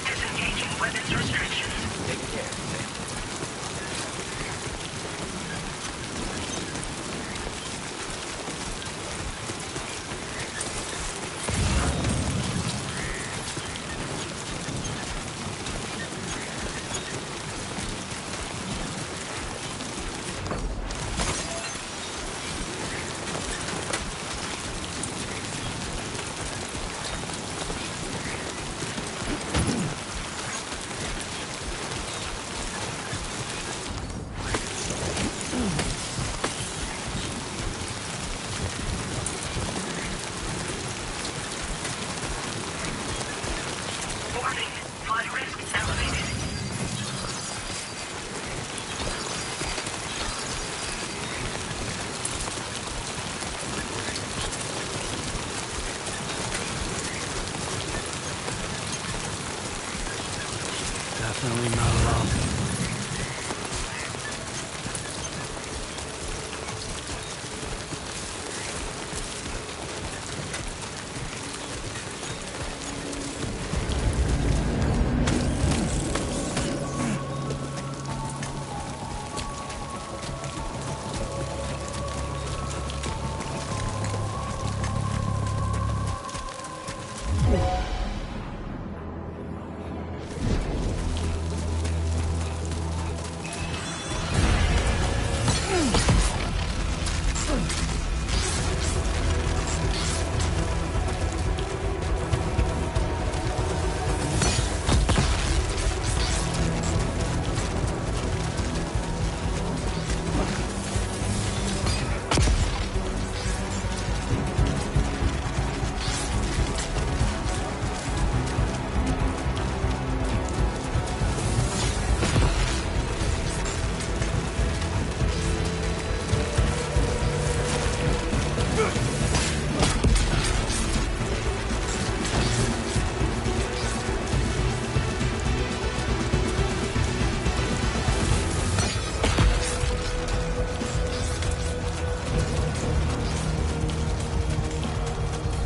Disengaging weapons restrictions. Take care, Sam. Warning. Flight risk elevated. Definitely not alone.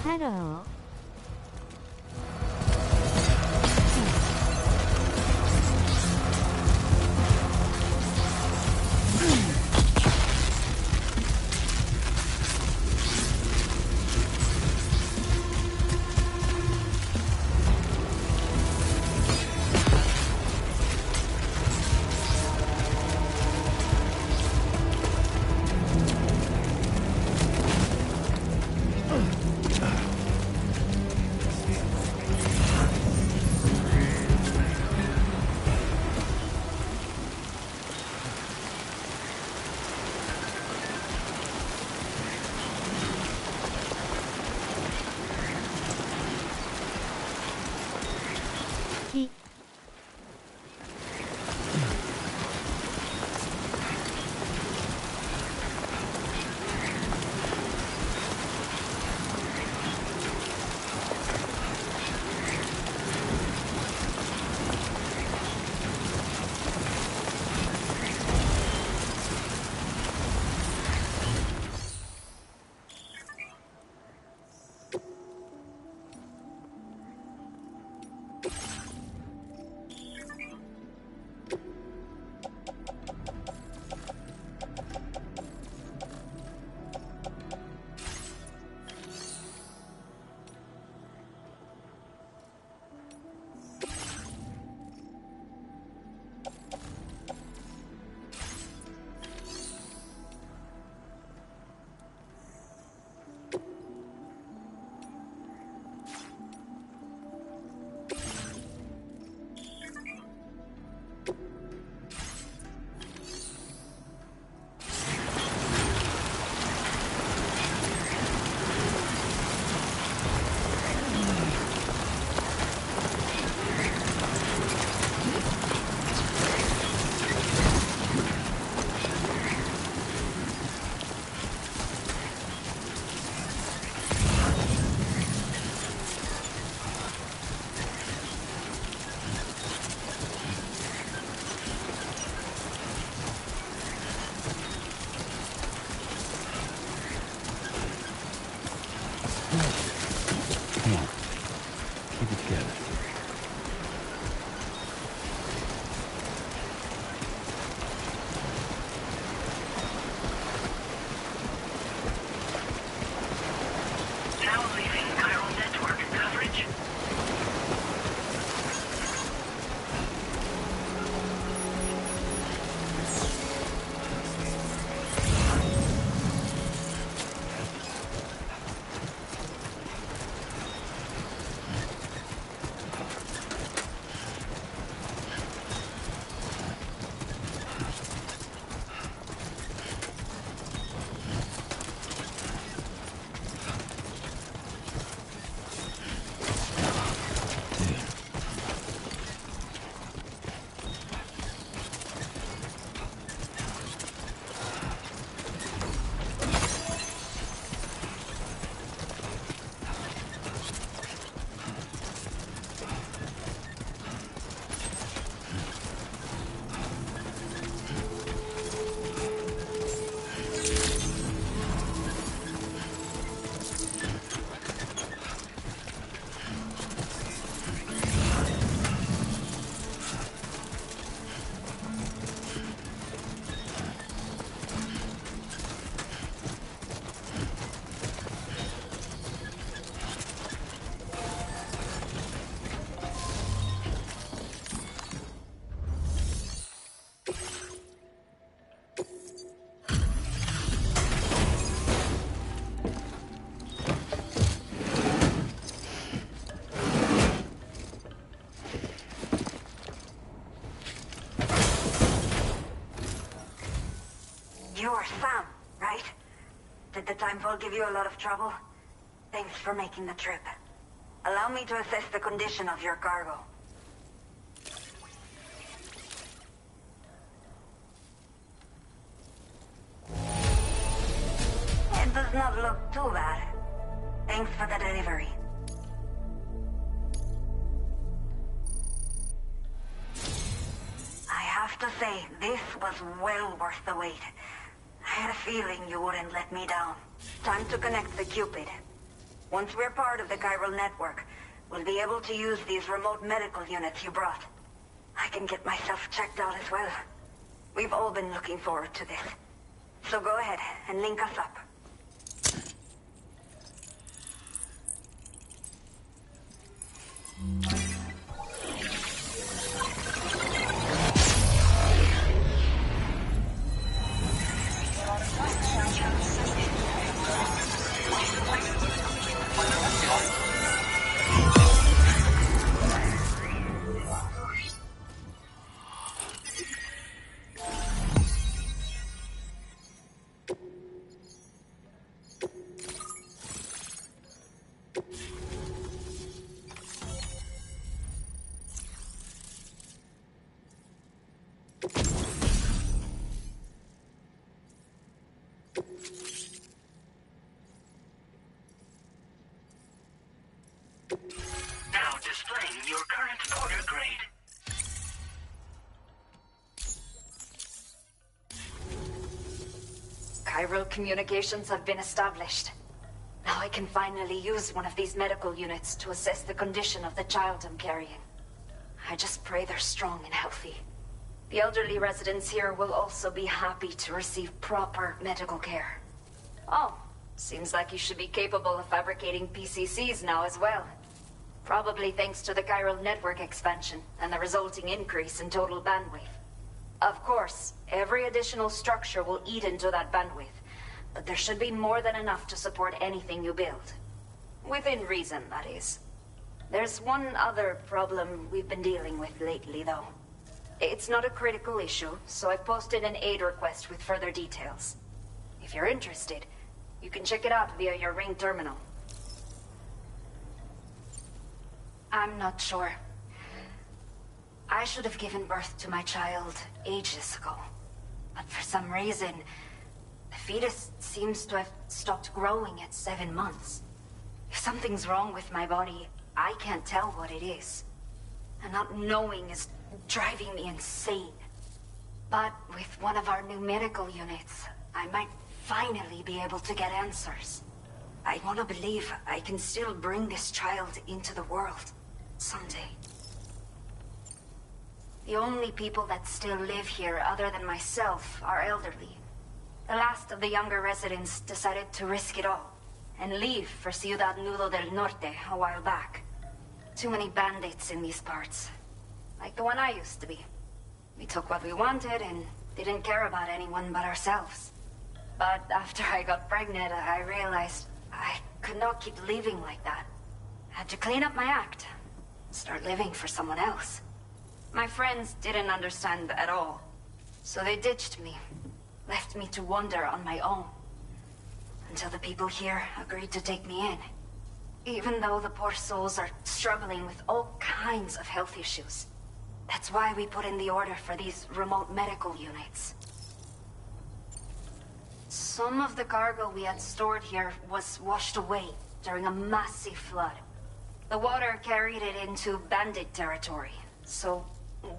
Hello. You're Sam, right? Did the Timefall give you a lot of trouble? Thanks for making the trip. Allow me to assess the condition of your cargo. It does not look too bad. Thanks for the delivery. I have to say, this was well worth the wait. I had a feeling you wouldn't let me down. Time to connect the Cupid. Once we're part of the chiral network, we'll be able to use these remote medical units you brought. I can get myself checked out as well. We've all been looking forward to this. So go ahead and link us up. Now displaying your current order grade. Chiral communications have been established. Now I can finally use one of these medical units to assess the condition of the child I'm carrying. I just pray they're strong and healthy. The elderly residents here will also be happy to receive proper medical care. Oh, seems like you should be capable of fabricating PCCs now as well. Probably thanks to the chiral network expansion and the resulting increase in total bandwidth. Of course, every additional structure will eat into that bandwidth, but there should be more than enough to support anything you build. Within reason, that is. There's one other problem we've been dealing with lately, though. It's not a critical issue, so I've posted an aid request with further details. If you're interested, you can check it out via your ring terminal. I'm not sure. I should have given birth to my child ages ago. But for some reason, the fetus seems to have stopped growing at 7 months. If something's wrong with my body, I can't tell what it is. And not knowing is driving me insane. But with one of our new medical units, I might finally be able to get answers. I want to believe I can still bring this child into the world someday. The only people that still live here other than myself are elderly. The last of the younger residents decided to risk it all and leave for Ciudad Nudo del Norte a while back. Too many bandits in these parts. Like the one I used to be. We took what we wanted and didn't care about anyone but ourselves. But after I got pregnant, I realized I could not keep living like that. I had to clean up my act. Start living for someone else. My friends didn't understand at all. So they ditched me. Left me to wander on my own. Until the people here agreed to take me in. Even though the poor souls are struggling with all kinds of health issues. That's why we put in the order for these remote medical units. Some of the cargo we had stored here was washed away during a massive flood. The water carried it into bandit territory, so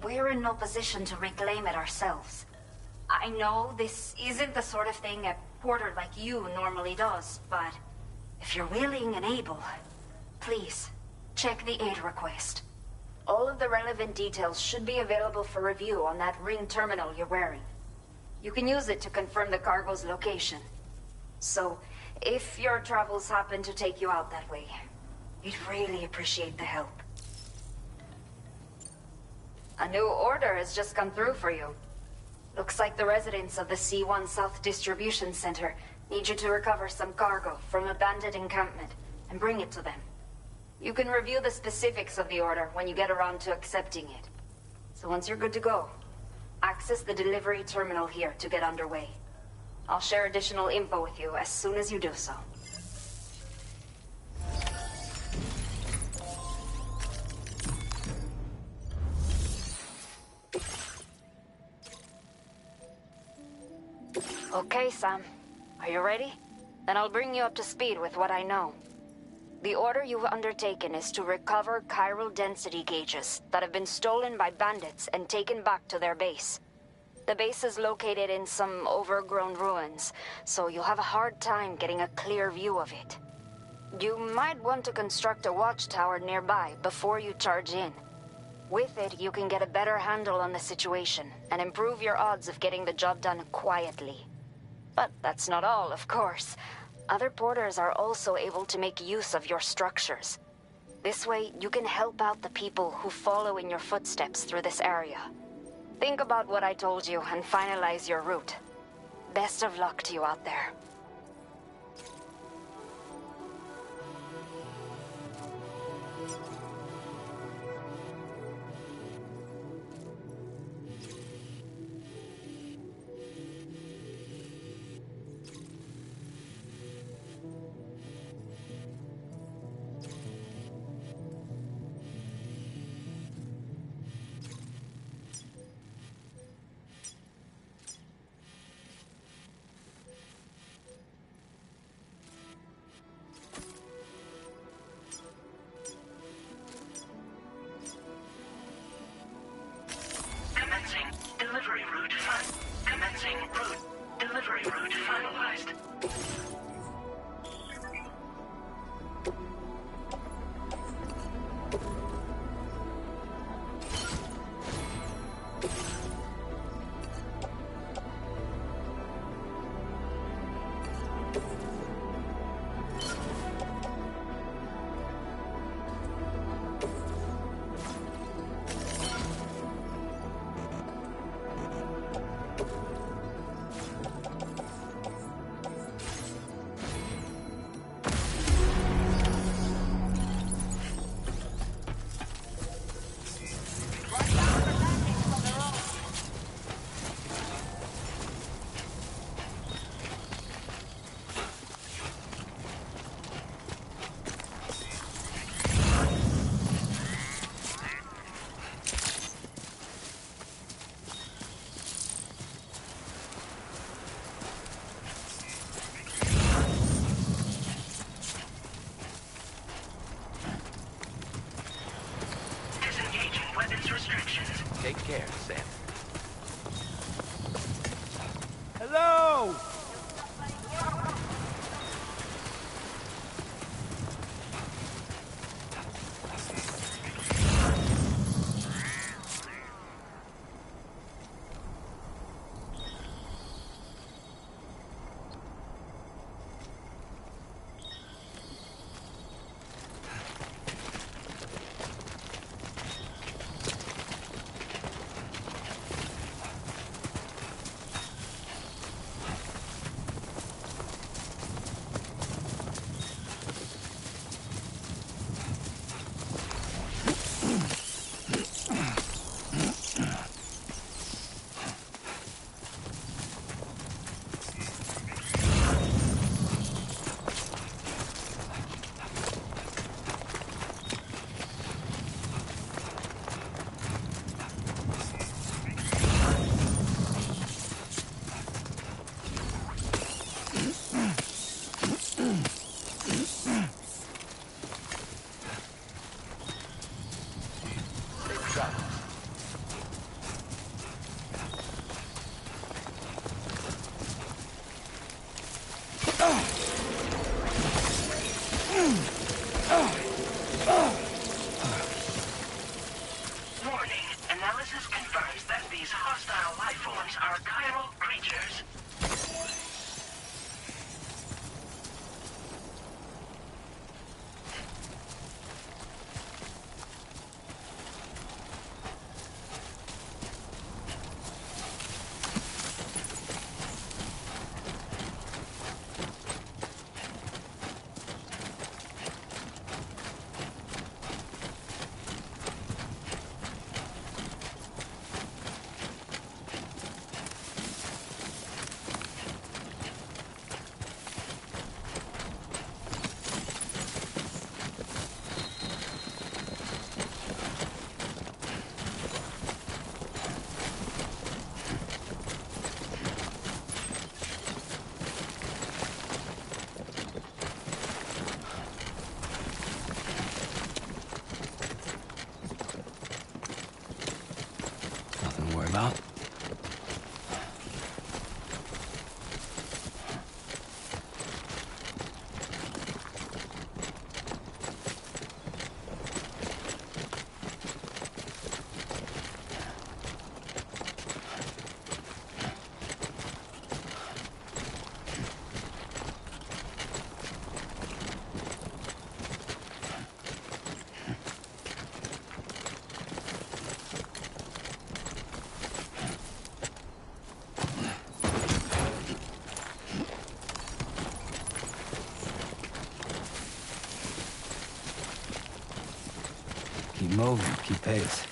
we're in no position to reclaim it ourselves. I know this isn't the sort of thing a porter like you normally does, but if you're willing and able, please, check the aid request. All of the relevant details should be available for review on that ring terminal you're wearing. You can use it to confirm the cargo's location. So, if your travels happen to take you out that way, we'd really appreciate the help. A new order has just come through for you. Looks like the residents of the C1 South Distribution Center need you to recover some cargo from a bandit encampment and bring it to them. You can review the specifics of the order when you get around to accepting it. So once you're good to go, access the delivery terminal here to get underway. I'll share additional info with you as soon as you do so. Okay, Sam. Are you ready? Then I'll bring you up to speed with what I know. The order you've undertaken is to recover chiral density gauges that have been stolen by bandits and taken back to their base. The base is located in some overgrown ruins, so you'll have a hard time getting a clear view of it. You might want to construct a watchtower nearby before you charge in. With it, you can get a better handle on the situation and improve your odds of getting the job done quietly. But that's not all, of course. Other porters are also able to make use of your structures. This way, you can help out the people who follow in your footsteps through this area. Think about what I told you and finalize your route. Best of luck to you out there. Delivery route finalized. Take care, Sam. Hello! Warning. Analysis confirms that these hostile life forms are chiral creatures. moving. Keep pace.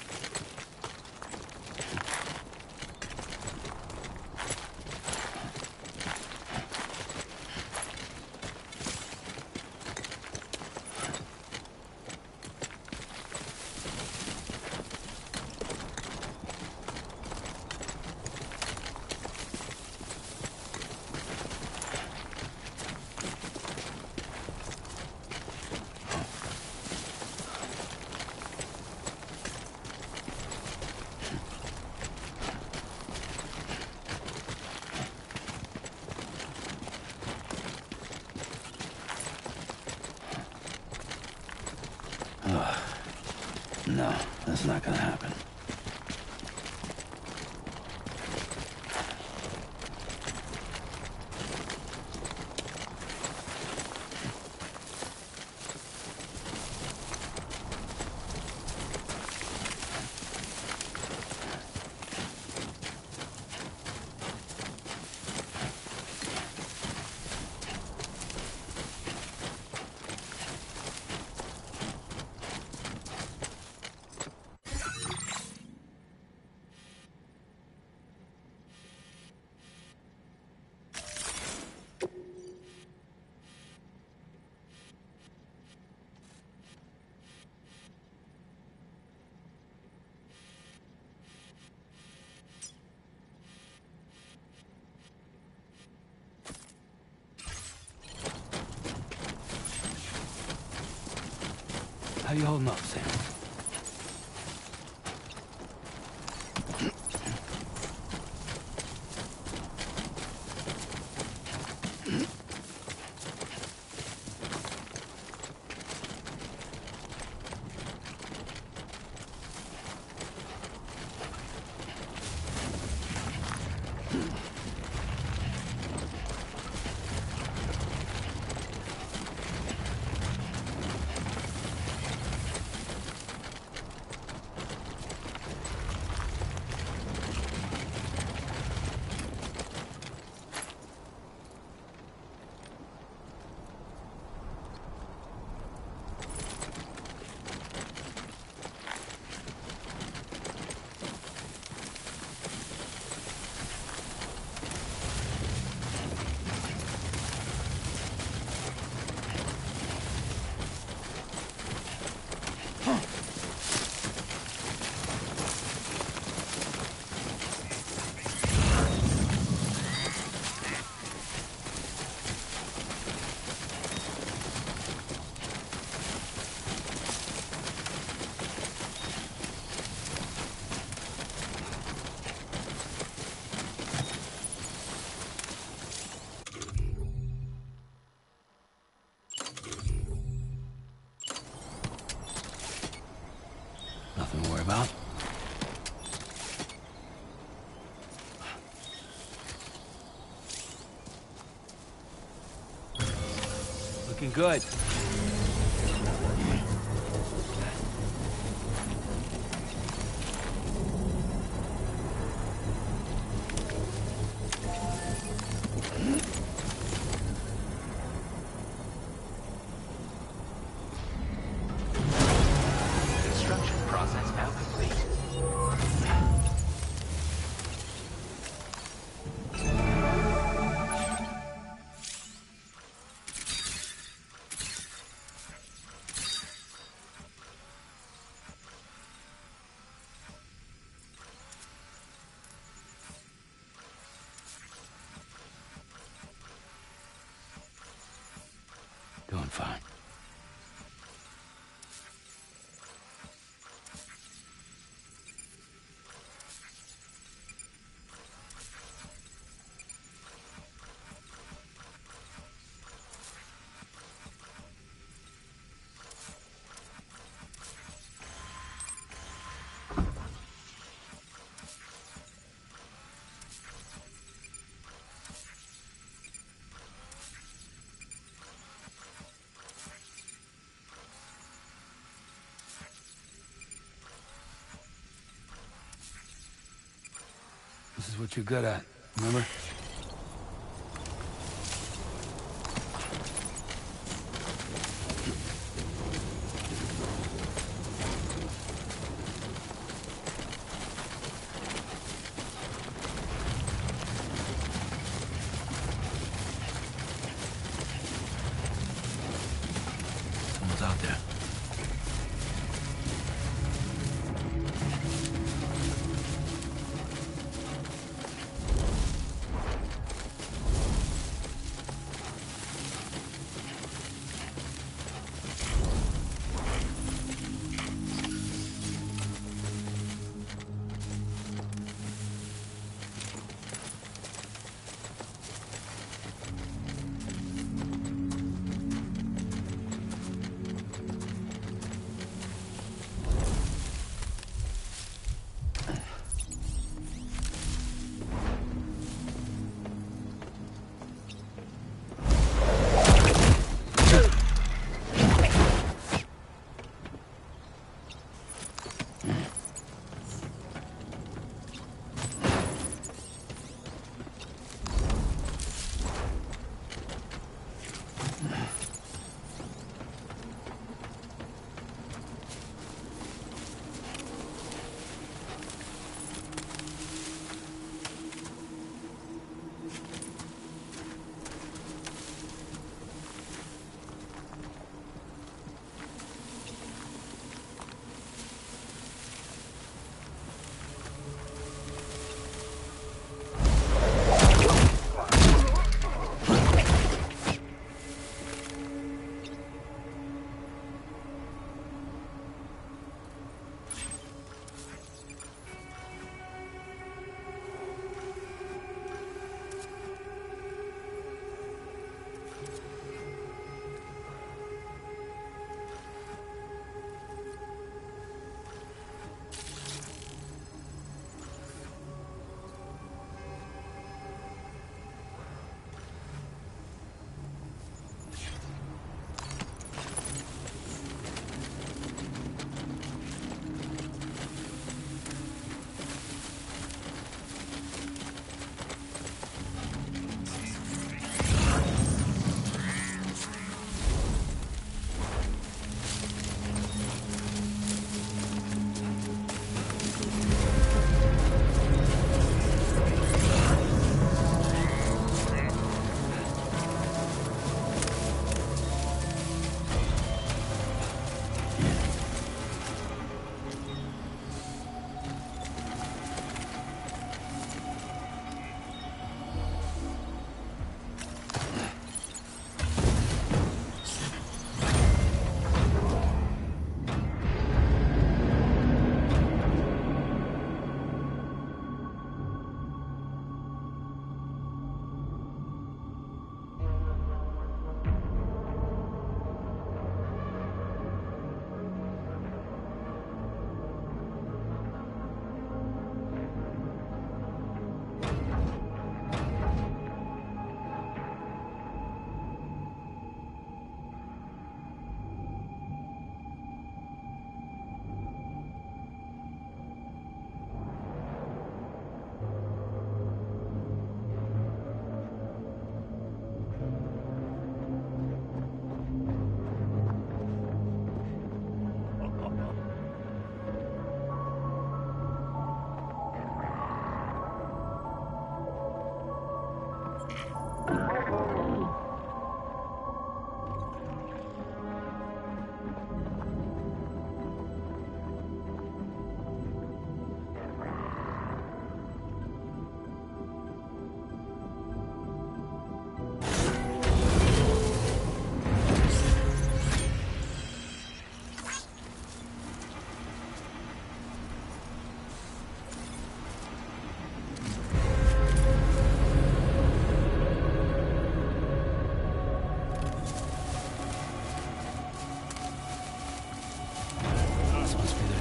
No, that's not gonna happen. How you holding up, Sam? Nothing to worry about. Looking good. Construction process now complete. Doing fine. This is what you're good at, remember?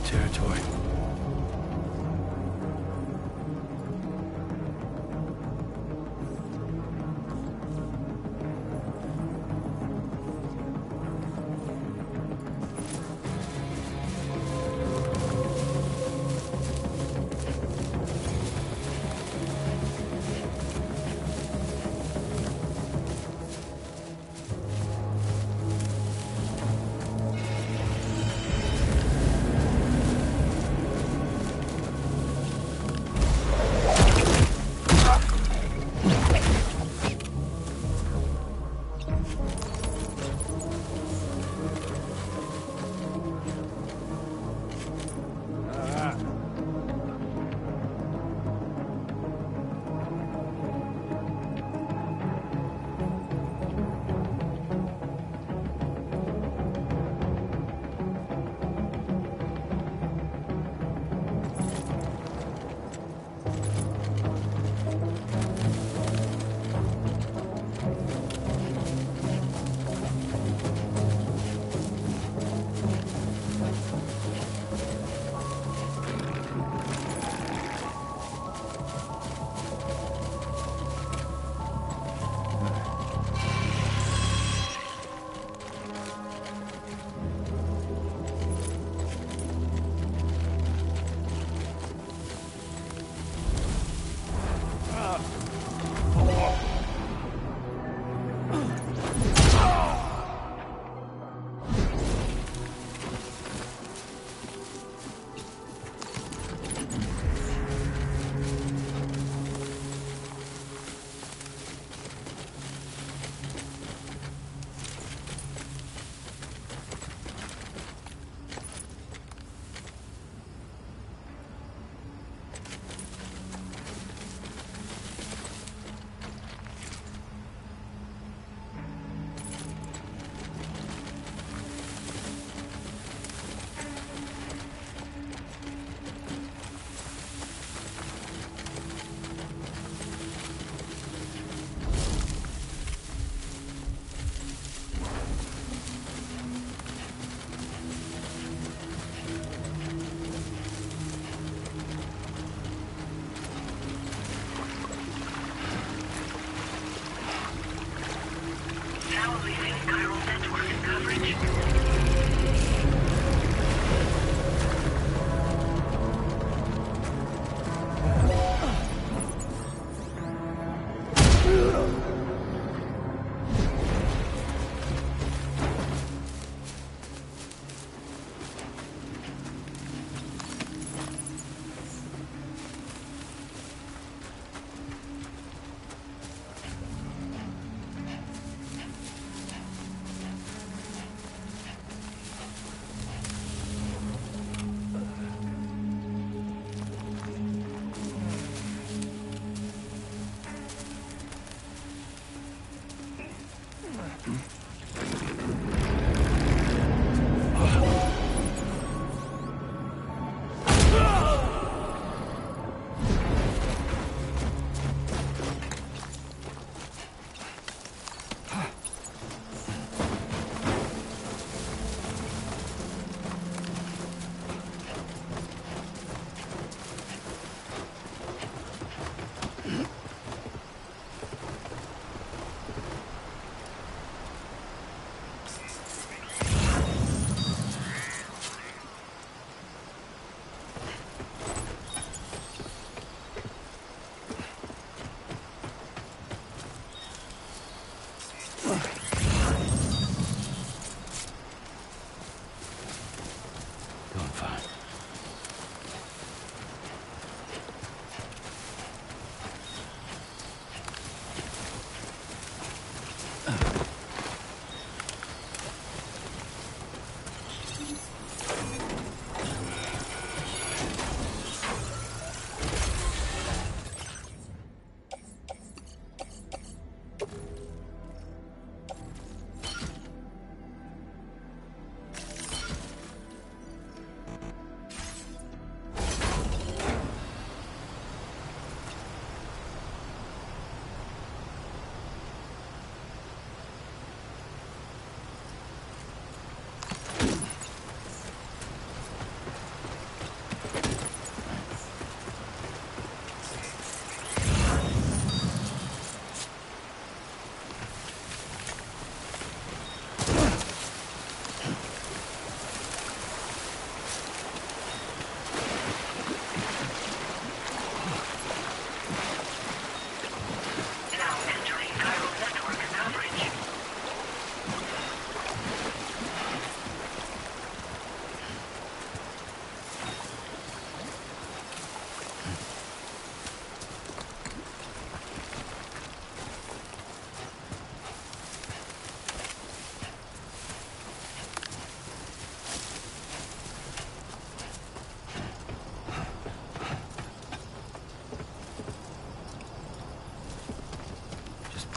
Territory.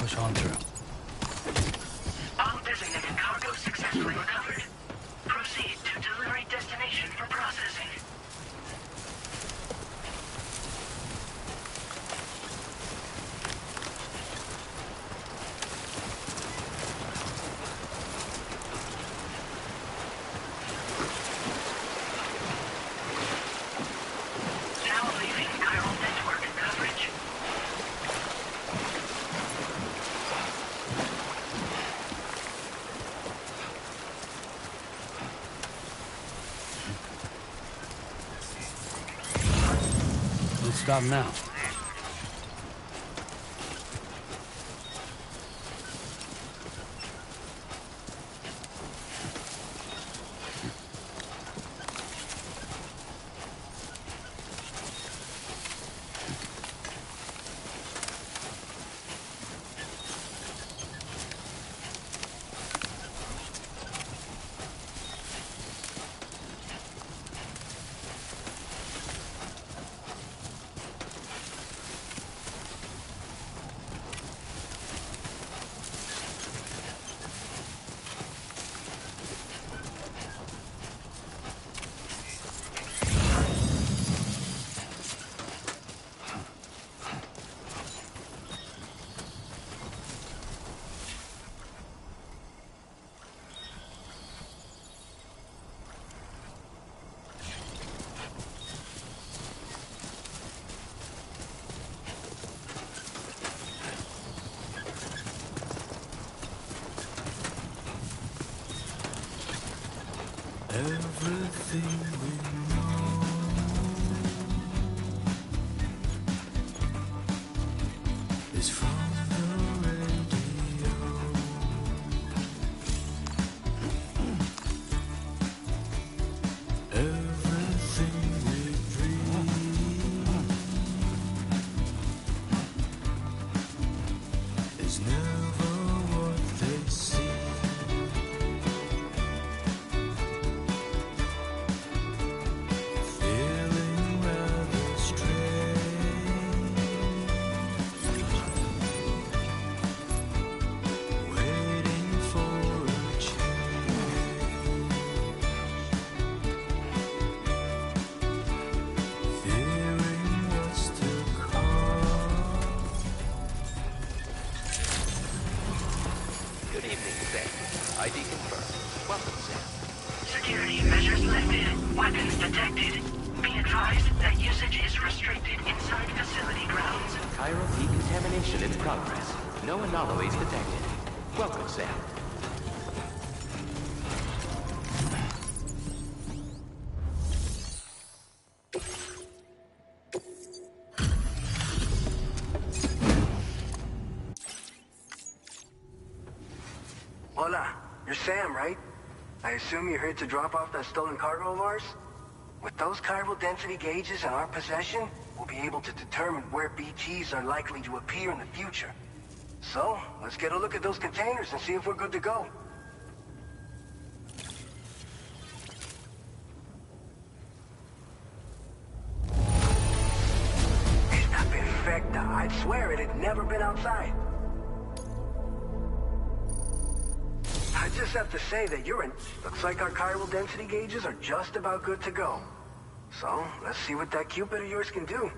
push on through. All designated cargo successfully recovered. Proceed to delivery destination for processing. Now leaving chiral network coverage. Don't stop now. Everything we know is from the radio. Everything we dream is never what they seem. Good evening, Sam. ID confirmed. Welcome, Sam. Security measures lifted. Weapons detected. Be advised that usage is restricted inside facility grounds. Chiral decontamination in progress. No anomalies detected. Welcome, Sam. Hola, you're Sam, right? I assume you're here to drop off that stolen cargo of ours? With those chiral density gauges in our possession, we'll be able to determine where BGs are likely to appear in the future. So, let's get a look at those containers and see if we're good to go. Esta perfecta. I'd swear it had never been outside. I just have to say that you're in. Looks like our chiral density gauges are just about good to go. So, let's see what that Cupid of yours can do.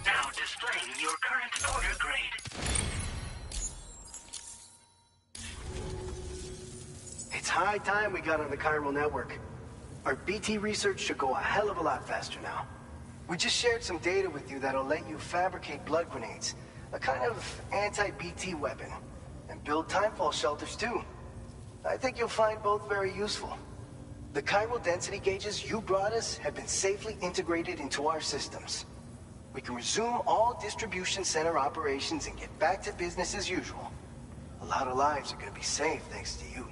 Now displaying your current order grade. It's high time we got on the chiral network. Our BT research should go a hell of a lot faster now. We just shared some data with you that'll let you fabricate blood grenades, a kind of anti-BT weapon, and build timefall shelters too. I think you'll find both very useful. The chiral density gauges you brought us have been safely integrated into our systems. We can resume all distribution center operations and get back to business as usual. A lot of lives are going to be saved thanks to you.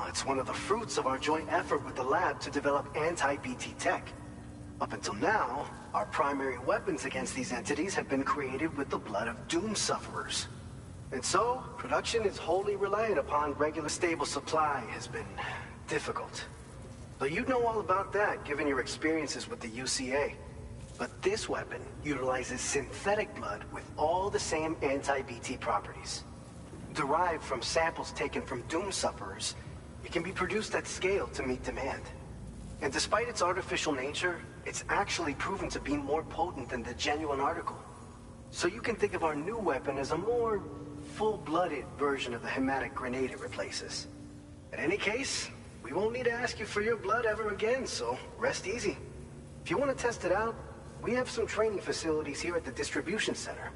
It's one of the fruits of our joint effort with the lab to develop anti-BT tech. Up until now, our primary weapons against these entities have been created with the blood of doom sufferers. And so, production is wholly reliant upon regular stable supply has been difficult. So you'd know all about that, given your experiences with the UCA. But this weapon utilizes synthetic blood with all the same anti-BT properties. Derived from samples taken from doom sufferers, it can be produced at scale to meet demand. And despite its artificial nature, it's actually proven to be more potent than the genuine article. So you can think of our new weapon as a more full-blooded version of the hematic grenade it replaces. In any case, we won't need to ask you for your blood ever again, so rest easy. If you want to test it out, we have some training facilities here at the distribution center.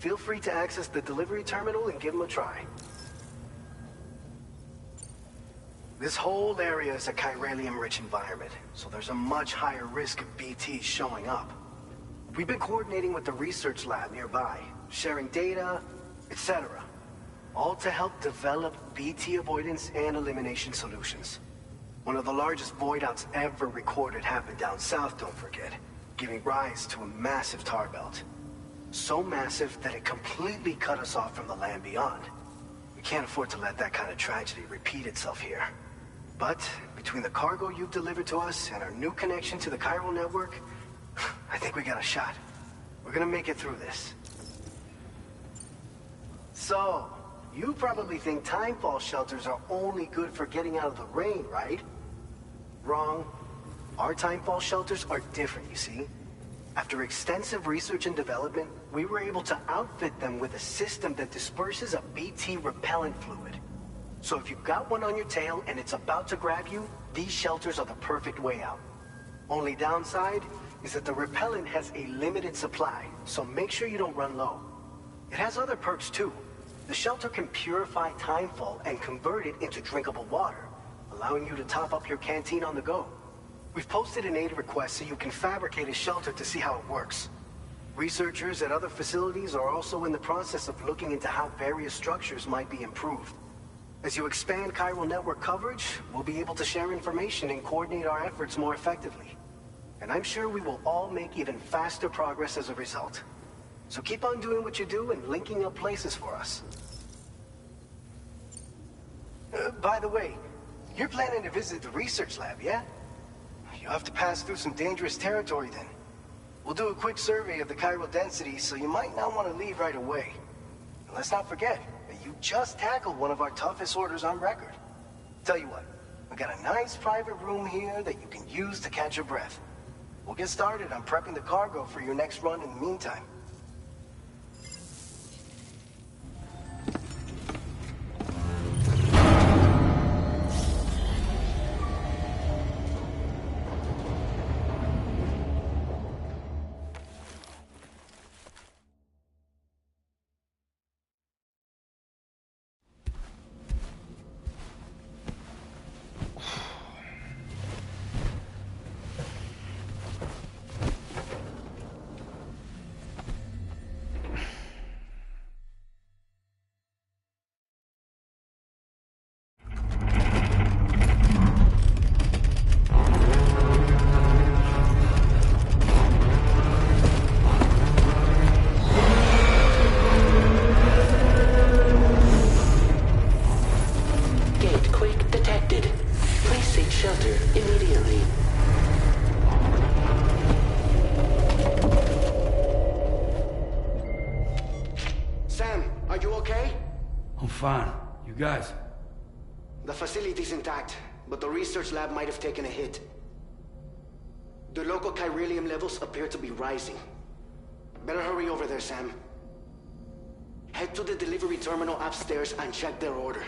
Feel free to access the delivery terminal and give them a try. This whole area is a chiralium-rich environment, so there's a much higher risk of BTs showing up. We've been coordinating with the research lab nearby, sharing data, etc. All to help develop BT avoidance and elimination solutions. One of the largest void outs ever recorded happened down south, don't forget, giving rise to a massive tar belt. So massive that it completely cut us off from the land beyond. We can't afford to let that kind of tragedy repeat itself here. But between the cargo you've delivered to us and our new connection to the chiral network, I think we got a shot. We're gonna make it through this. So, you probably think timefall shelters are only good for getting out of the rain, right? Wrong. Our timefall shelters are different, you see. After extensive research and development, we were able to outfit them with a system that disperses a BT repellent fluid. So if you've got one on your tail and it's about to grab you, these shelters are the perfect way out. Only downside is that the repellent has a limited supply, so make sure you don't run low. It has other perks too. The shelter can purify timefall and convert it into drinkable water, allowing you to top up your canteen on the go. We've posted an aid request so you can fabricate a shelter to see how it works. Researchers at other facilities are also in the process of looking into how various structures might be improved. As you expand chiral network coverage, we'll be able to share information and coordinate our efforts more effectively. And I'm sure we will all make even faster progress as a result. So keep on doing what you do and linking up places for us. By the way, you're planning to visit the research lab, yeah? You'll have to pass through some dangerous territory then. We'll do a quick survey of the chiral density, so you might not want to leave right away. And let's not forget that you just tackled one of our toughest orders on record. Tell you what, we got a nice private room here that you can use to catch your breath. We'll get started on prepping the cargo for your next run in the meantime. Fine. You guys? The facility's intact, but the research lab might have taken a hit. The local chiralium levels appear to be rising. Better hurry over there, Sam. Head to the delivery terminal upstairs and check their order.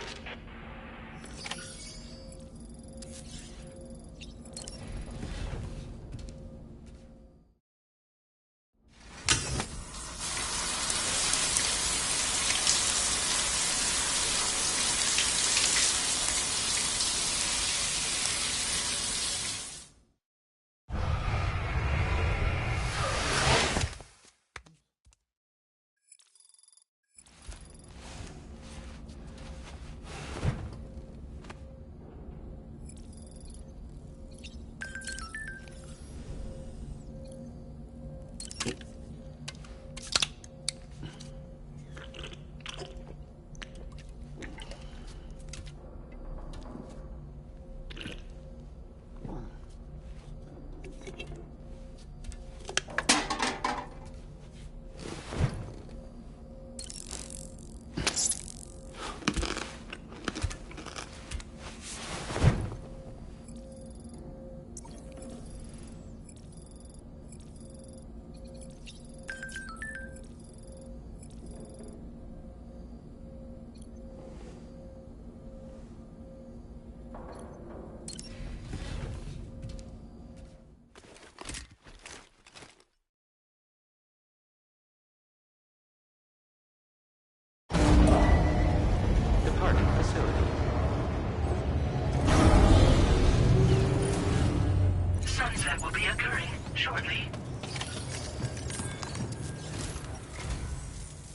Sunset will be occurring shortly.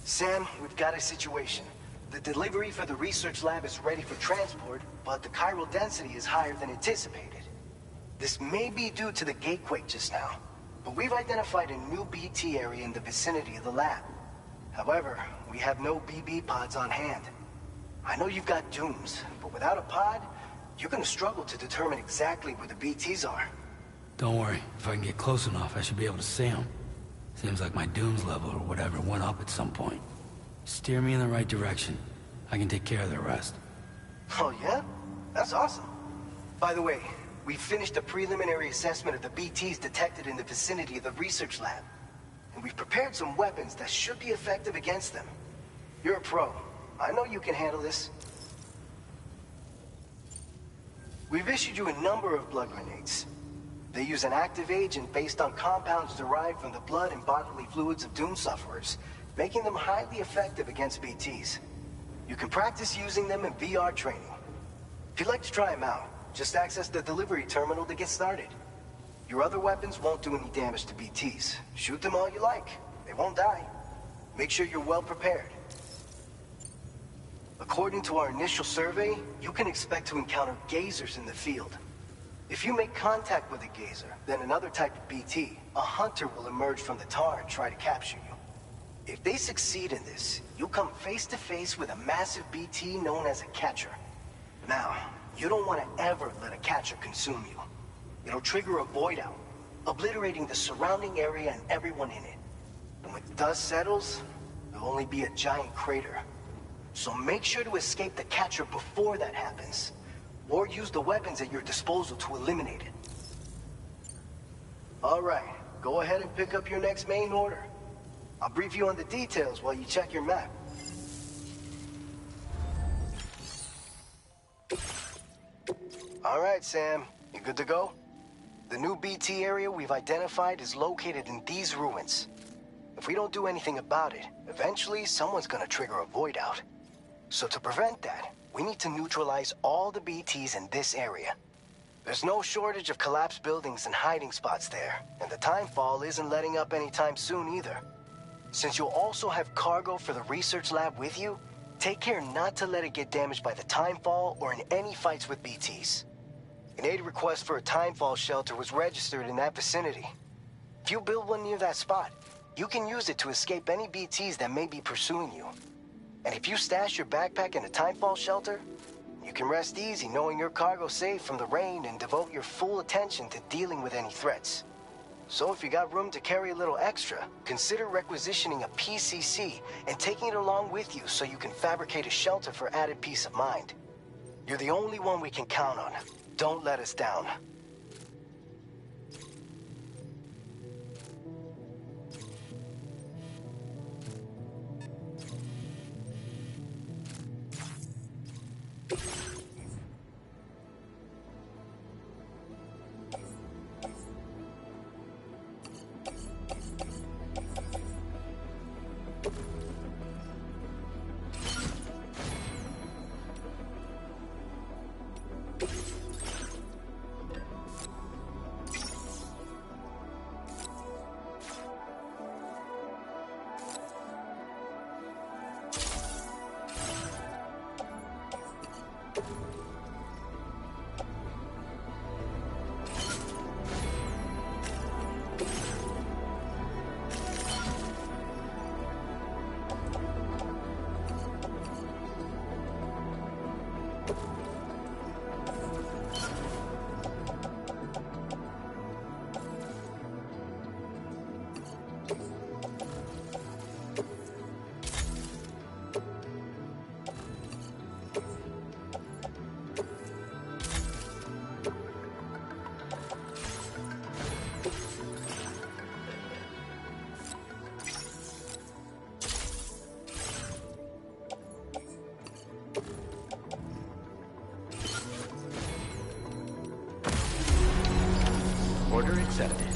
Sam, we've got a situation. The delivery for the research lab is ready for transport, but the chiral density is higher than anticipated. This may be due to the gatequake just now, but we've identified a new BT area in the vicinity of the lab. However, we have no BB pods on hand. I know you've got dooms, but without a pod, you're gonna struggle to determine exactly where the BTs are. Don't worry. If I can get close enough, I should be able to see them. Seems like my dooms level or whatever went up at some point. Steer me in the right direction. I can take care of the rest. Oh yeah? That's awesome. By the way, we finished a preliminary assessment of the BTs detected in the vicinity of the research lab. And we've prepared some weapons that should be effective against them. You're a pro. I know you can handle this. We've issued you a number of blood grenades. They use an active agent based on compounds derived from the blood and bodily fluids of Doom sufferers, making them highly effective against BTs. You can practice using them in VR training. If you'd like to try them out, just access the delivery terminal to get started. Your other weapons won't do any damage to BTs. Shoot them all you like. They won't die. Make sure you're well prepared. According to our initial survey, you can expect to encounter gazers in the field. If you make contact with a gazer, then another type of BT, a hunter will emerge from the tar and try to capture you. If they succeed in this, you'll come face to face with a massive BT known as a catcher. Now, you don't want to ever let a catcher consume you. It'll trigger a void out, obliterating the surrounding area and everyone in it. And when dust settles, there'll only be a giant crater. So make sure to escape the catcher before that happens, or use the weapons at your disposal to eliminate it. All right, go ahead and pick up your next main order. I'll brief you on the details while you check your map. All right, Sam, you good to go? The new BT area we've identified is located in these ruins. If we don't do anything about it, eventually someone's gonna trigger a void out. So to prevent that, we need to neutralize all the BTs in this area. There's no shortage of collapsed buildings and hiding spots there, and the timefall isn't letting up anytime soon either. Since you'll also have cargo for the research lab with you, take care not to let it get damaged by the timefall or in any fights with BTs. An aid request for a timefall shelter was registered in that vicinity. If you build one near that spot, you can use it to escape any BTs that may be pursuing you. And if you stash your backpack in a timefall shelter, you can rest easy knowing your cargo's safe from the rain and devote your full attention to dealing with any threats. So if you got room to carry a little extra, consider requisitioning a PCC and taking it along with you so you can fabricate a shelter for added peace of mind. You're the only one we can count on. Don't let us down. Order accepted.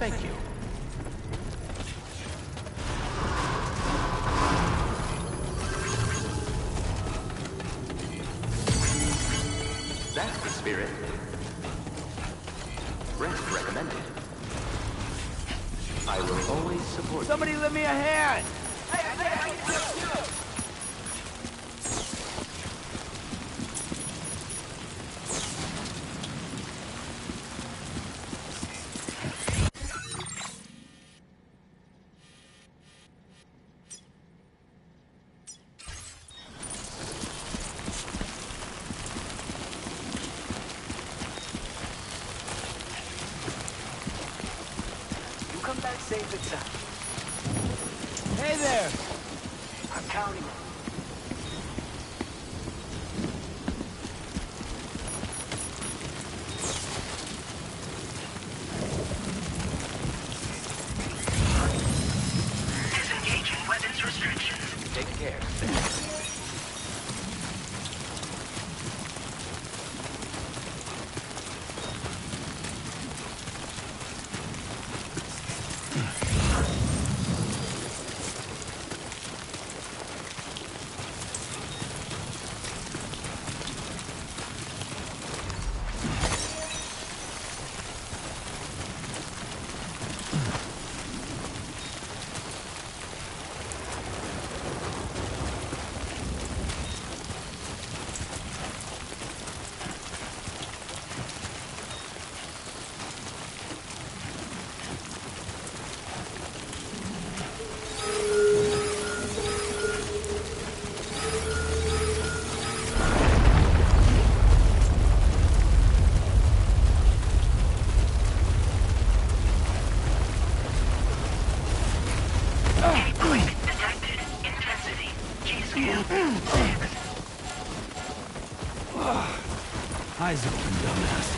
Thank you. That's the spirit. Rest recommended. I will always support Somebody you. lend me a hand! Come back safe and sound. Hey there! I'm counting on you. Disengaging weapons restrictions. Take care. Detected. Intensity. G-scale. Eyes open, dumbass.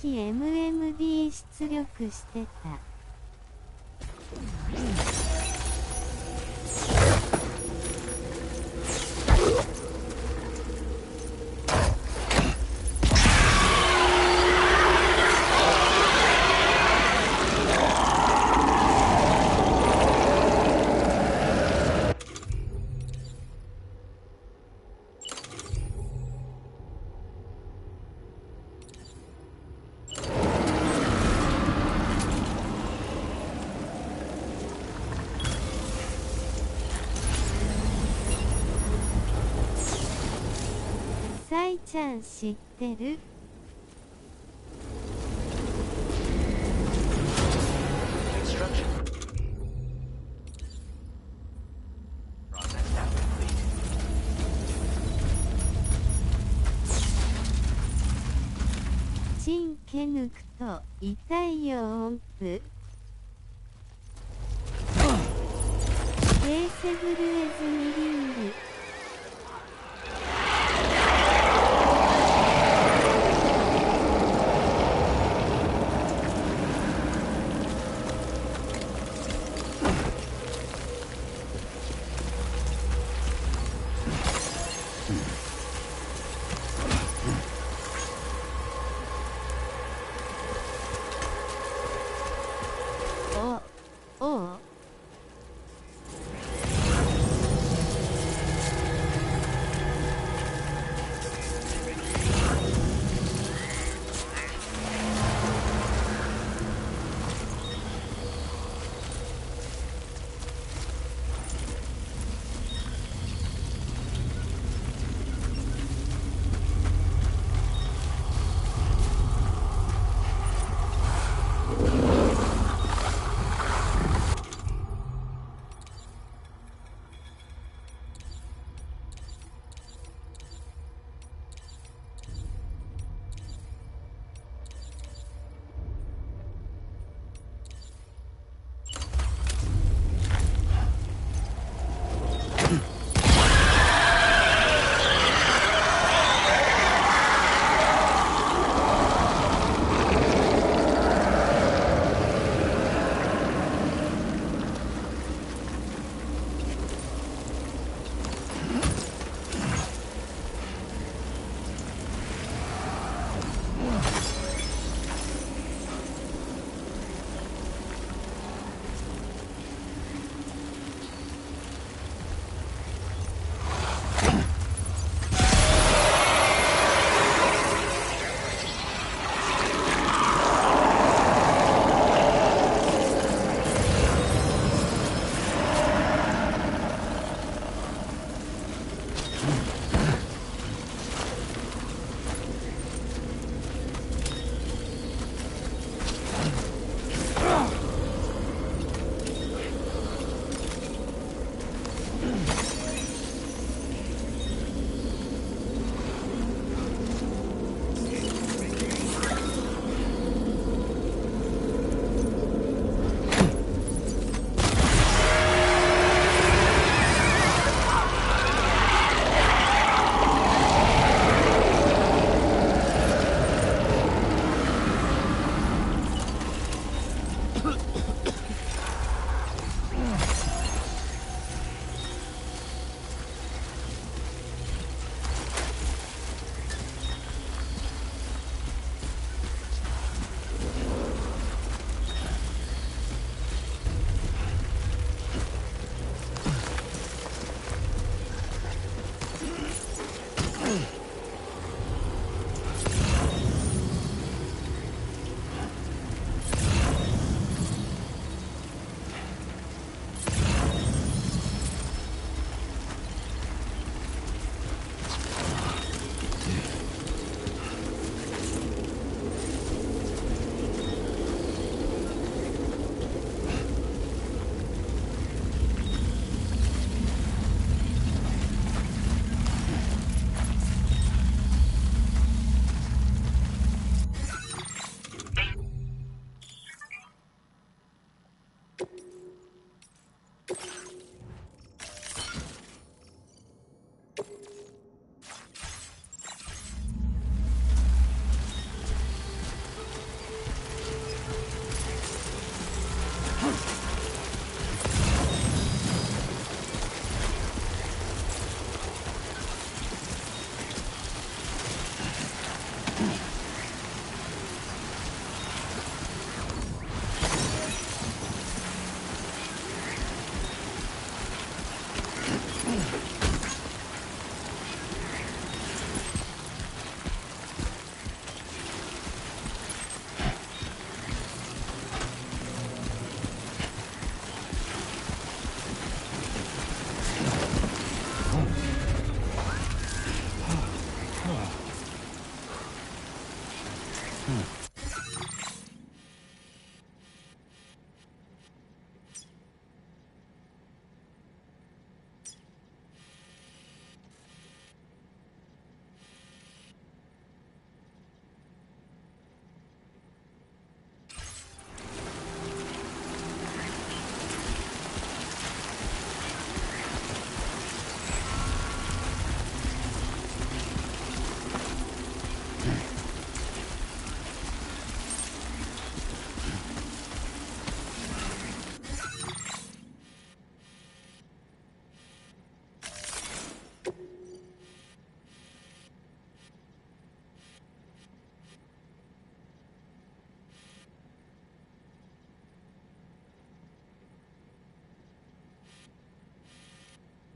き MMD 出力してた。さいちゃん知ってる？チンけ抜くと痛いよ音符。ケーセブルエズミリング。おう。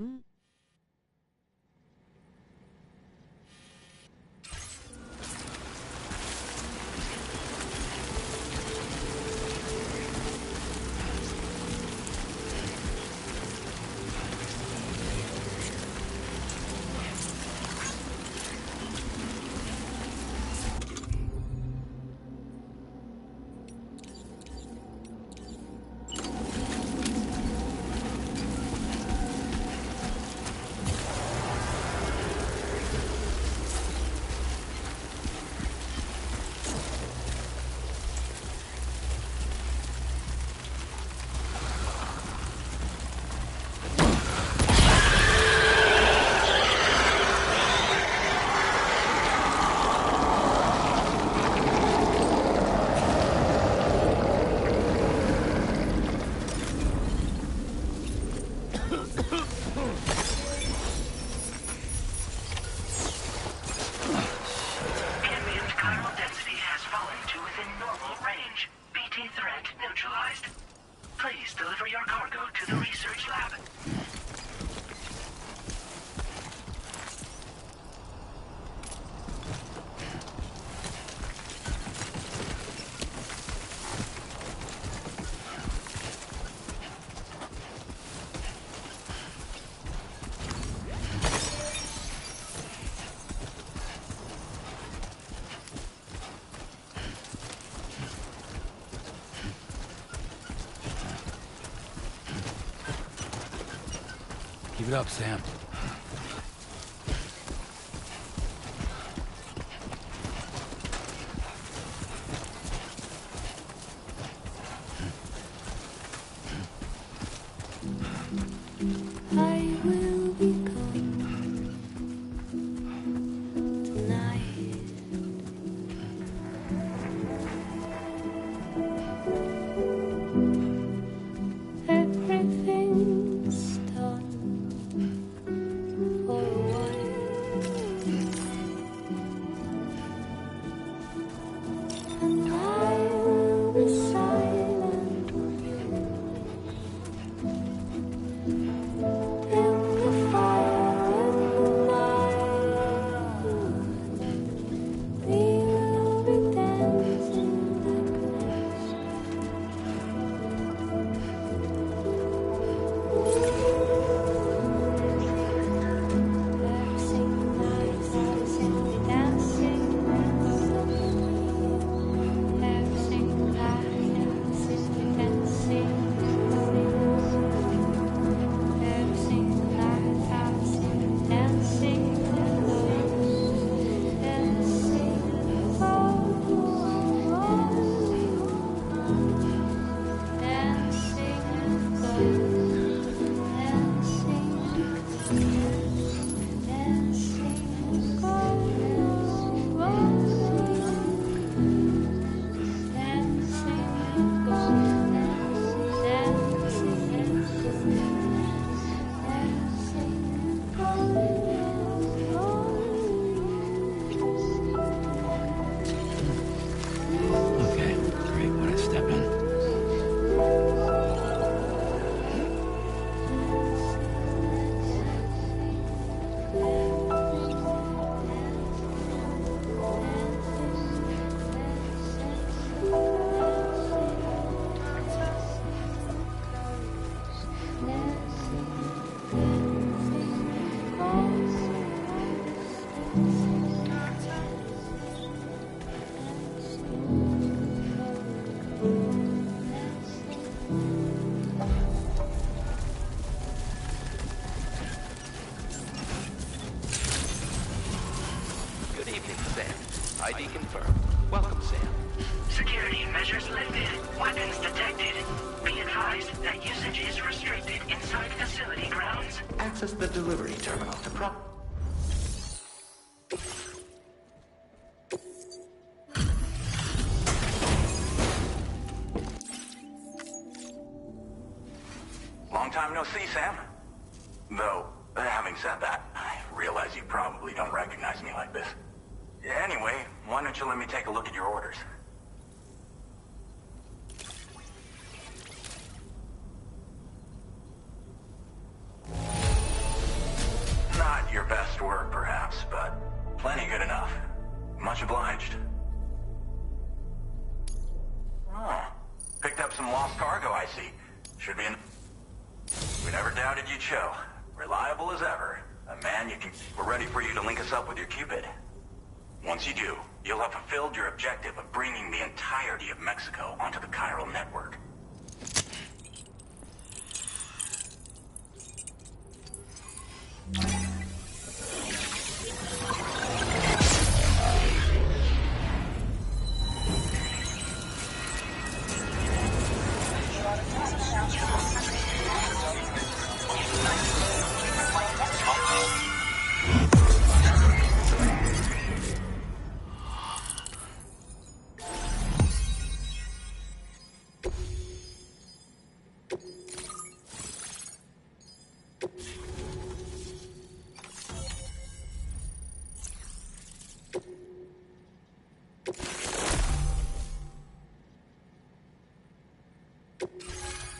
ん。Keep it up, Sam. I will be gone tonight. Everything's done for a while, and I will be silent in the fire in the night. We will be dancing like this. Okay, great. When I step in. Good evening, Sam. ID confirmed. Welcome, Sam. Security measures lifted. Weapons detected. Be advised that usage is restricted inside facility grounds. Access the delivery terminal to Long time no see, Sam. Though, having said that, I realize you probably don't recognize me like this. Anyway, why don't you let me take a look at your orders? some lost cargo, I see. Should be in... We never doubted you, Cho. Reliable as ever. A man you can... We're ready for you to link us up with your Cupid. Once you do, you'll have fulfilled your objective of bringing the entirety of Mexico onto the chiral network.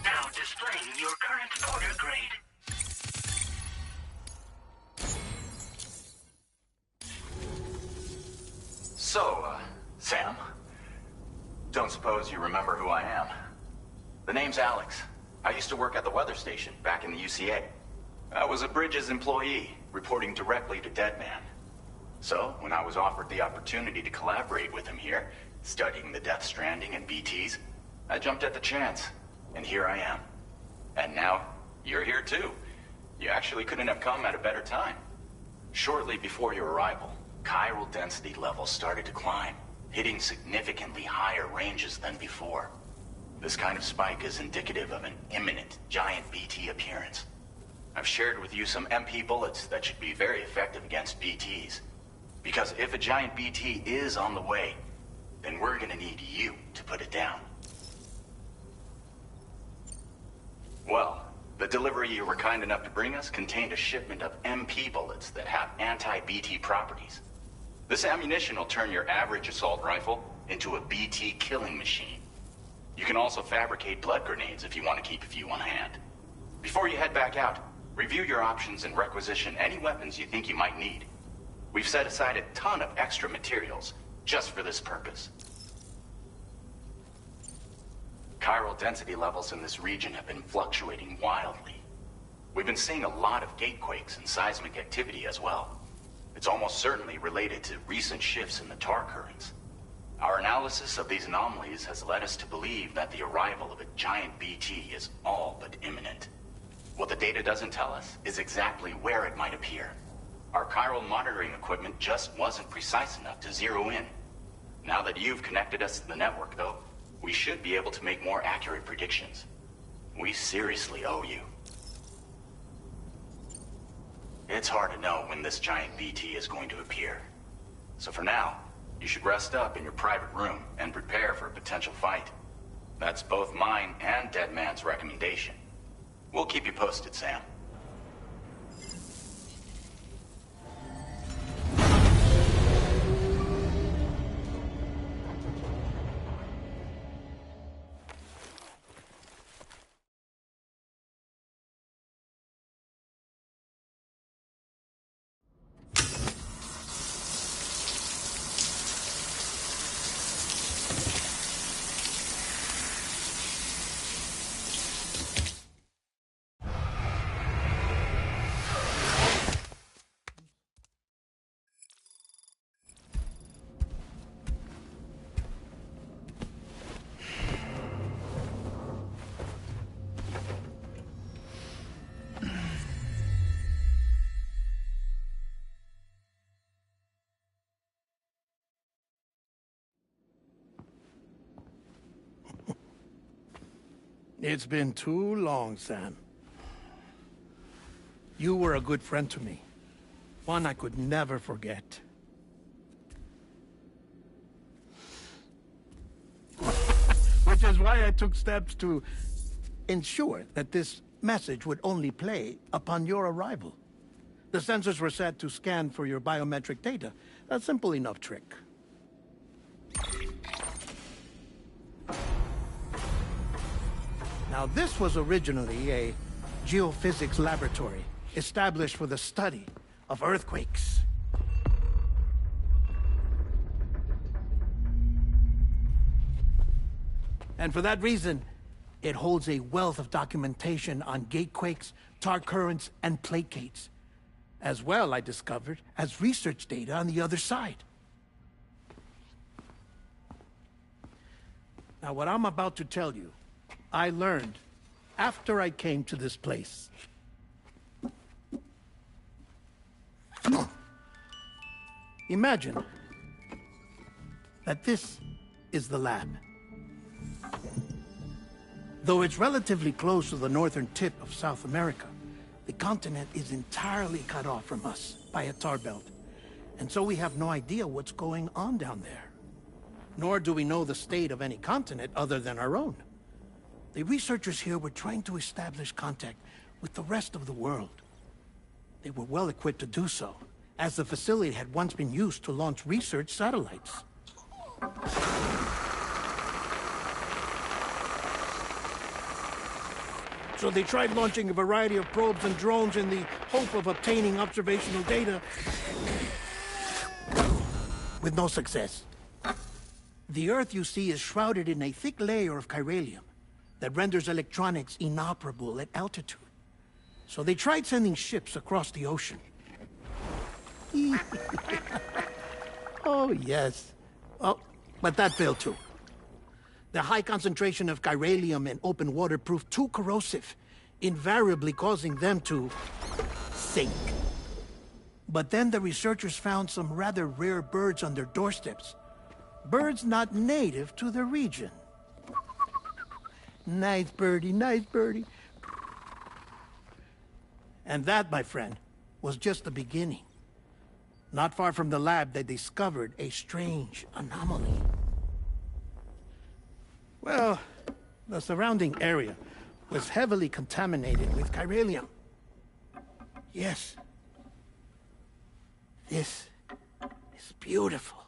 Now displaying your current order grade. So, Sam, don't suppose you remember who I am? The name's Alex. I used to work at the weather station back in the UCA. I was a Bridges employee, reporting directly to Deadman. So, when I was offered the opportunity to collaborate with him here, studying the Death Stranding and BTs, I jumped at the chance, and here I am. And now, you're here too. You actually couldn't have come at a better time. Shortly before your arrival, chiral density levels started to climb, hitting significantly higher ranges than before. This kind of spike is indicative of an imminent giant BT appearance. I've shared with you some MP bullets that should be very effective against BTs. Because if a giant BT is on the way, then we're gonna need you to put it down. Well, the delivery you were kind enough to bring us contained a shipment of MP bullets that have anti-BT properties. This ammunition will turn your average assault rifle into a BT killing machine. You can also fabricate blood grenades if you want to keep a few on hand. Before you head back out, review your options and requisition any weapons you think you might need. We've set aside a ton of extra materials just for this purpose. Chiral density levels in this region have been fluctuating wildly. We've been seeing a lot of gatequakes and seismic activity as well. It's almost certainly related to recent shifts in the tar currents. Our analysis of these anomalies has led us to believe that the arrival of a giant BT is all but imminent. What the data doesn't tell us is exactly where it might appear. Our chiral monitoring equipment just wasn't precise enough to zero in. Now that you've connected us to the network, though, we should be able to make more accurate predictions. We seriously owe you. It's hard to know when this giant BT is going to appear. So for now, you should rest up in your private room and prepare for a potential fight. That's both mine and Deadman's recommendation. We'll keep you posted, Sam. It's been too long, Sam. You were a good friend to me. One I could never forget. Which is why I took steps to ensure that this message would only play upon your arrival. The sensors were set to scan for your biometric data. A simple enough trick. Now, this was originally a geophysics laboratory established for the study of earthquakes. And for that reason, It holds a wealth of documentation on gatequakes, tar currents, and plate gates. As well, I discovered, as research data on the other side. Now, what I'm about to tell you, I learned after I came to this place. Imagine that this is the lab. Though it's relatively close to the northern tip of South America, the continent is entirely cut off from us by a tar belt. And so we have no idea what's going on down there. Nor do we know the state of any continent other than our own. The researchers here were trying to establish contact with the rest of the world. They were well equipped to do so, as the facility had once been used to launch research satellites. So they tried launching a variety of probes and drones in the hope of obtaining observational data, with no success. The Earth, you see, is shrouded in a thick layer of chiralium that renders electronics inoperable at altitude. So they tried sending ships across the ocean. Oh, yes. Oh, but that failed too. The high concentration of chiralium in open water proved too corrosive, invariably causing them to sink. But then the researchers found some rather rare birds on their doorsteps. Birds not native to the region. Nice birdie, nice birdie. And that, my friend, was just the beginning. Not far from the lab, they discovered a strange anomaly. Well, the surrounding area was heavily contaminated with chiralium. Yes. This is beautiful.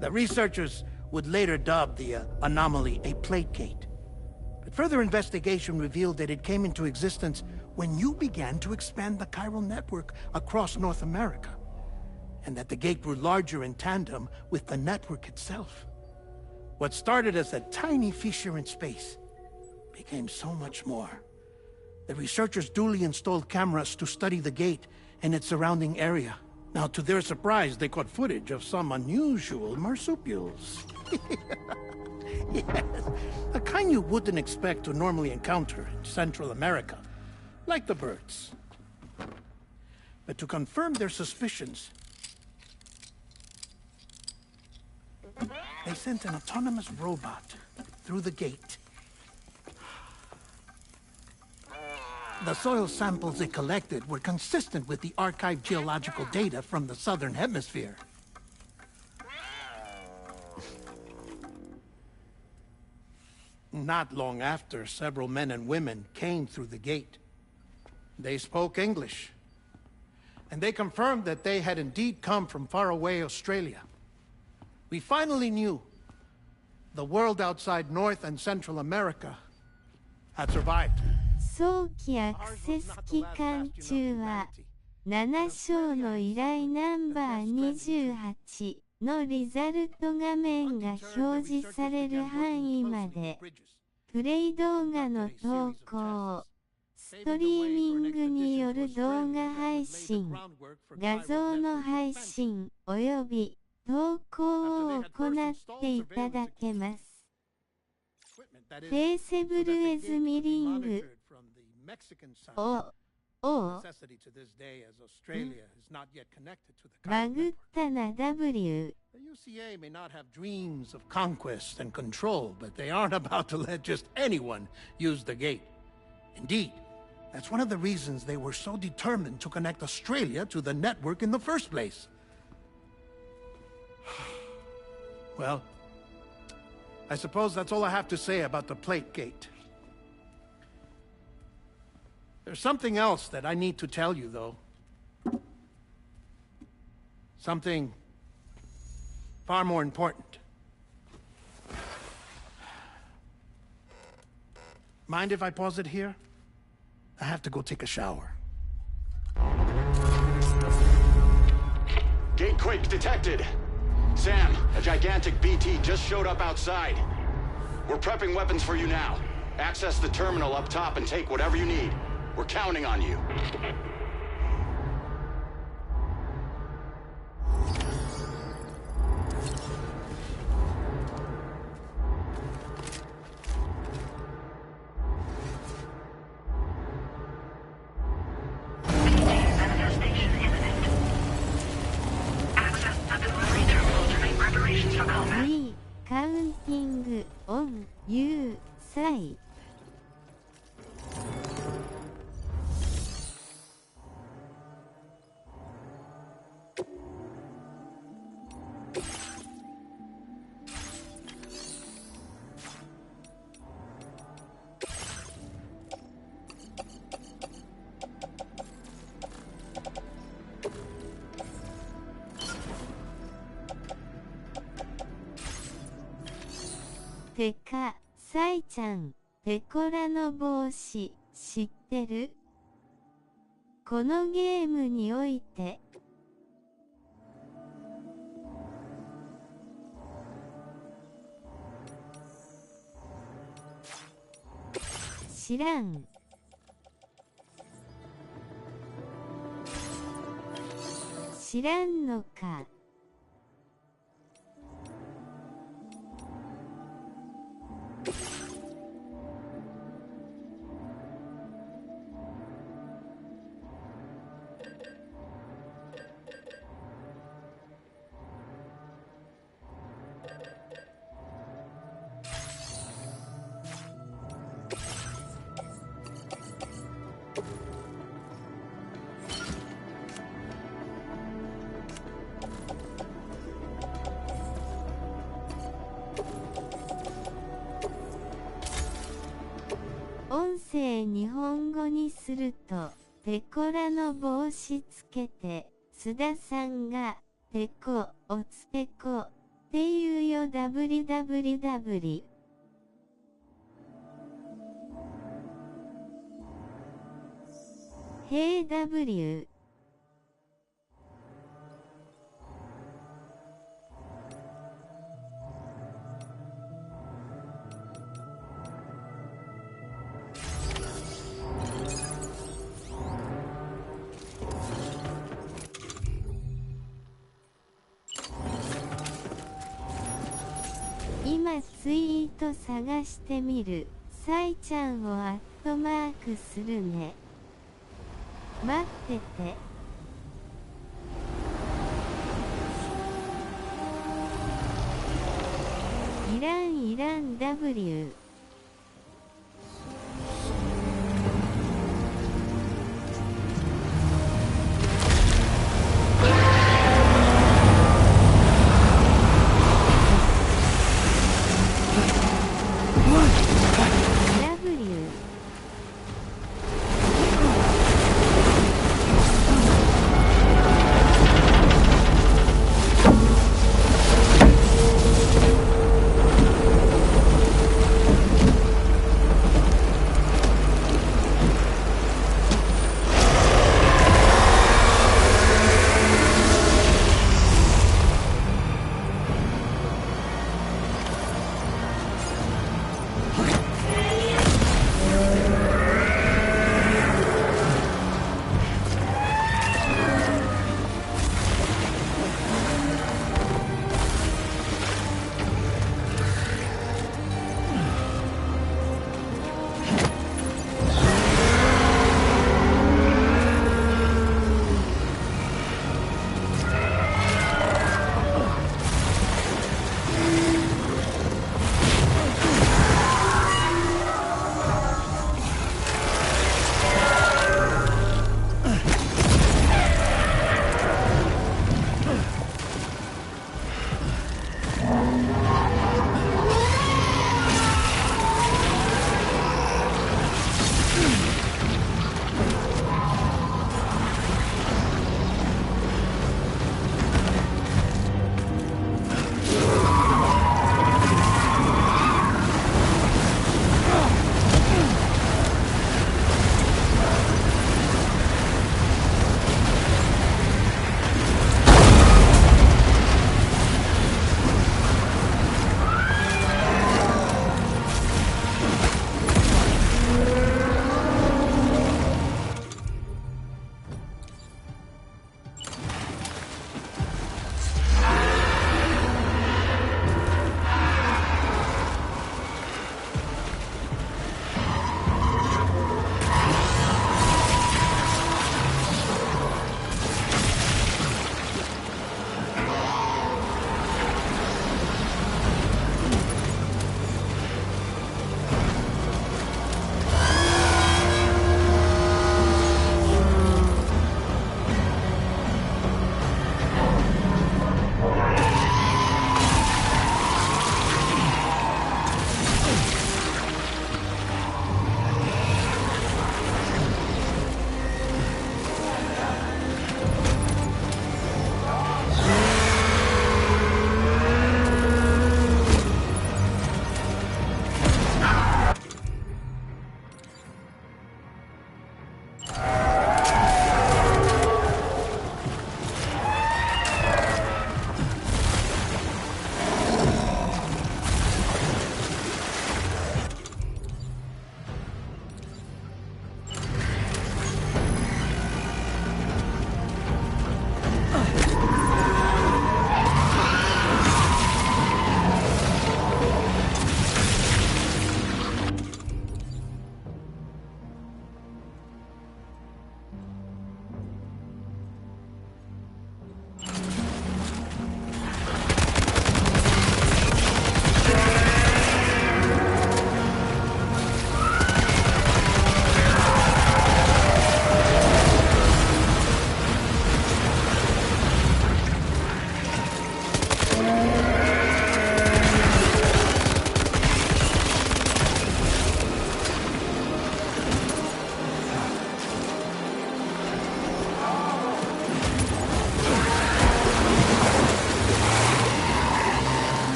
The researchers would later dub the anomaly a plate gate. But further investigation revealed that it came into existence when you began to expand the chiral network across North America, and that the gate grew larger in tandem with the network itself. What started as a tiny fissure in space became so much more. The researchers duly installed cameras to study the gate and its surrounding area. Now, to their surprise, they caught footage of some unusual marsupials. Yes, a kind you wouldn't expect to normally encounter in Central America, like the birds. But to confirm their suspicions, they sent an autonomous robot through the gate. The soil samples it collected were consistent with the archived geological data from the southern hemisphere. Not long after, several men and women came through the gate. They spoke English, and they confirmed that they had indeed come from faraway Australia. We finally knew the world outside North and Central America had survived. 早期アクセス期間中は7章の依頼ナンバー28のリザルト画面が表示される範囲までプレイ動画の投稿、ストリーミングによる動画配信、画像の配信および投稿を行っていただけます。フェーセブルエズミリングバグったな W The UCA may not have dreams of conquest and control, but they aren't about to let just anyone use the gate. Indeed, that's one of the reasons they were so determined to connect Australia to the network in the first place. Well, I suppose that's all I have to say about the plate gate. There's something else that I need to tell you, though. Something far more important. Mind if I pause it here? I have to go take a shower. Gatequake detected. Sam, a gigantic BT just showed up outside. We're prepping weapons for you now. Access the terminal up top and take whatever you need. We're counting on you. Manifestation imminent. Access the delivery terminal to make preparations for combat. V カウンティングオン U サイてか、サイちゃん、ペコラの帽子、知ってる？このゲームにおいて、知らん。知らんのか。音声日本語にすると、ペコラの帽子つけて、須田さんが、ペコ、おつペコ、っていうよ www。へい W。今ツイート探してみる。サイちゃんをアットマークするね。待ってて。いらん W。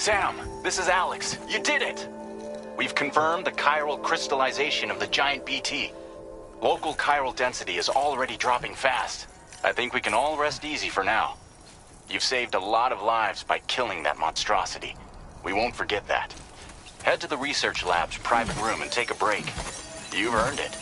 Sam, this is Alex. You did it! We've confirmed the chiral crystallization of the giant BT. Local chiral density is already dropping fast. I think we can all rest easy for now. You've saved a lot of lives by killing that monstrosity. We won't forget that. Head to the research lab's private room and take a break. You've earned it.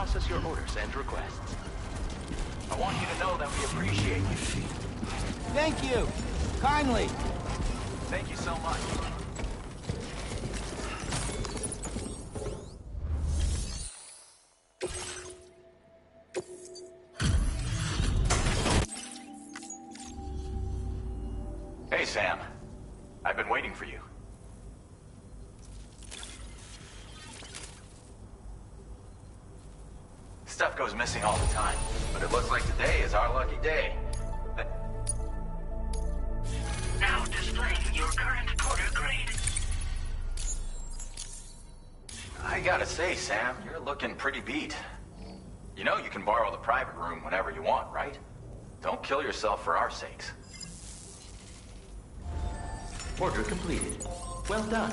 process your orders and requests. I want you to know that we appreciate you. Thank you. Kindly. Thank you so much. Hey, Sam. I've been waiting for you. Stuff goes missing all the time, but it looks like today is our lucky day. Now displaying your current quarter grade. I gotta say, Sam, you're looking pretty beat. You know you can borrow the private room whenever you want, right? Don't kill yourself for our sakes. Order completed. Well done.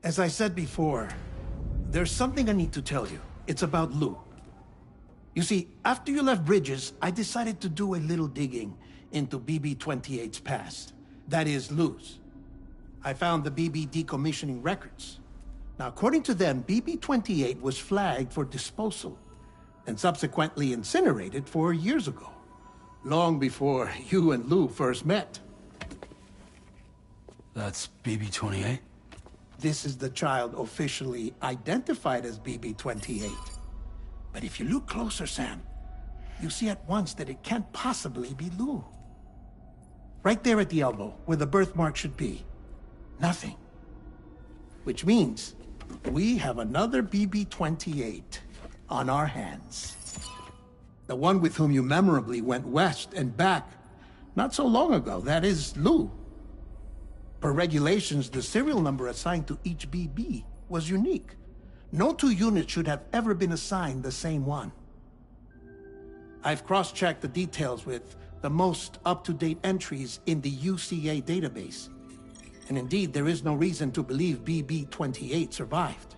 As I said before, there's something I need to tell you. It's about Lou. You see, after you left Bridges, I decided to do a little digging into BB-28's past. That is, Lou's. I found the BB decommissioning records. Now, according to them, BB-28 was flagged for disposal and subsequently incinerated 4 years ago, long before you and Lou first met. That's BB-28? This is the child officially identified as BB-28. But if you look closer, Sam, you see at once that it can't possibly be Lou. Right there at the elbow, where the birthmark should be. Nothing. Which means we have another BB-28 on our hands. The one with whom you memorably went west and back not so long ago. That is Lou. Per regulations, the serial number assigned to each BB was unique. No two units should have ever been assigned the same one. I've cross-checked the details with the most up-to-date entries in the UCA database. And indeed, there is no reason to believe BB-28 survived.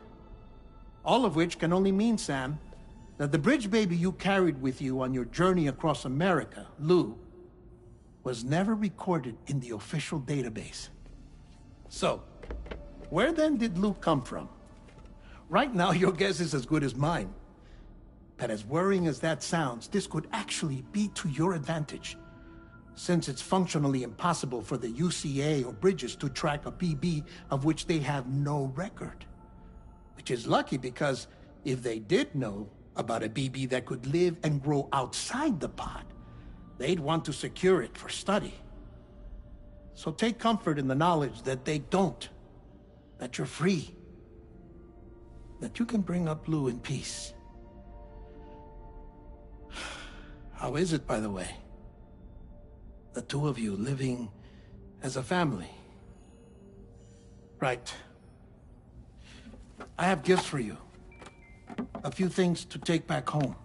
All of which can only mean, Sam, that the bridge baby you carried with you on your journey across America, Lou, was never recorded in the official database. So, where then did Lou come from? Right now, your guess is as good as mine. But as worrying as that sounds, this could actually be to your advantage, since it's functionally impossible for the UCA or Bridges to track a BB of which they have no record. Which is lucky, because if they did know about a BB that could live and grow outside the pod, they'd want to secure it for study. So take comfort in the knowledge that they don't, that you're free, that you can bring up Lou in peace. How is it, by the way? The two of you living as a family? Right. I have gifts for you. A few things to take back home.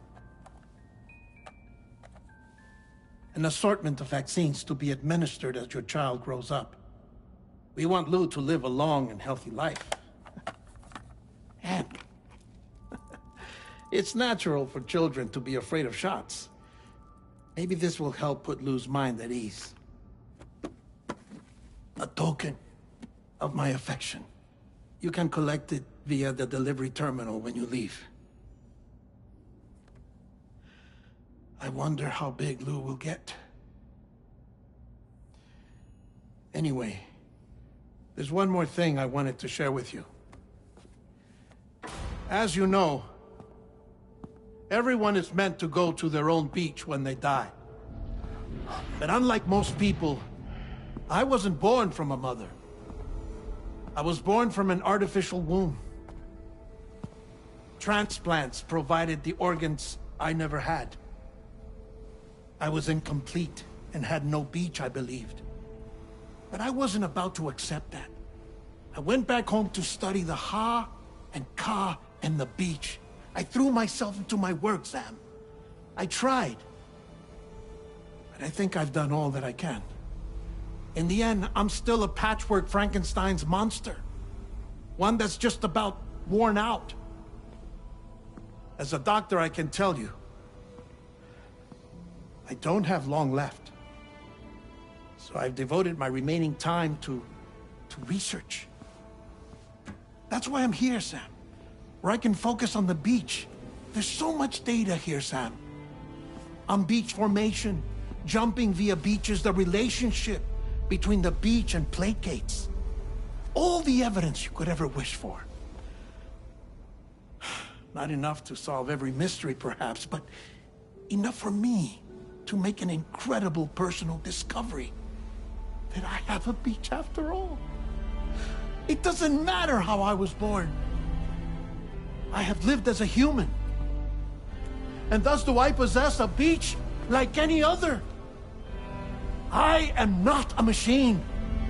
An assortment of vaccines to be administered as your child grows up. We want Lou to live a long and healthy life. And it's natural for children to be afraid of shots. Maybe this will help put Lou's mind at ease. A token of my affection. You can collect it via the delivery terminal when you leave. I wonder how big Lou will get. Anyway, there's one more thing I wanted to share with you. As you know, everyone is meant to go to their own beach when they die. But unlike most people, I wasn't born from a mother. I was born from an artificial womb. Transplants provided the organs I never had. I was incomplete and had no beach, I believed. But I wasn't about to accept that. I went back home to study the Ha and Ka and the beach. I threw myself into my work, Sam. I tried. But I think I've done all that I can. In the end, I'm still a patchwork Frankenstein's monster. One that's just about worn out. As a doctor, I can tell you, I don't have long left. So I've devoted my remaining time to research. That's why I'm here, Sam. Where I can focus on the beach. There's so much data here, Sam. On beach formation, jumping via beaches, the relationship between the beach and plate gates. All the evidence you could ever wish for. Not enough to solve every mystery, perhaps, but enough for me to make an incredible personal discovery. That I have a beach after all. It doesn't matter how I was born. I have lived as a human. And thus do I possess a beach like any other. I am not a machine,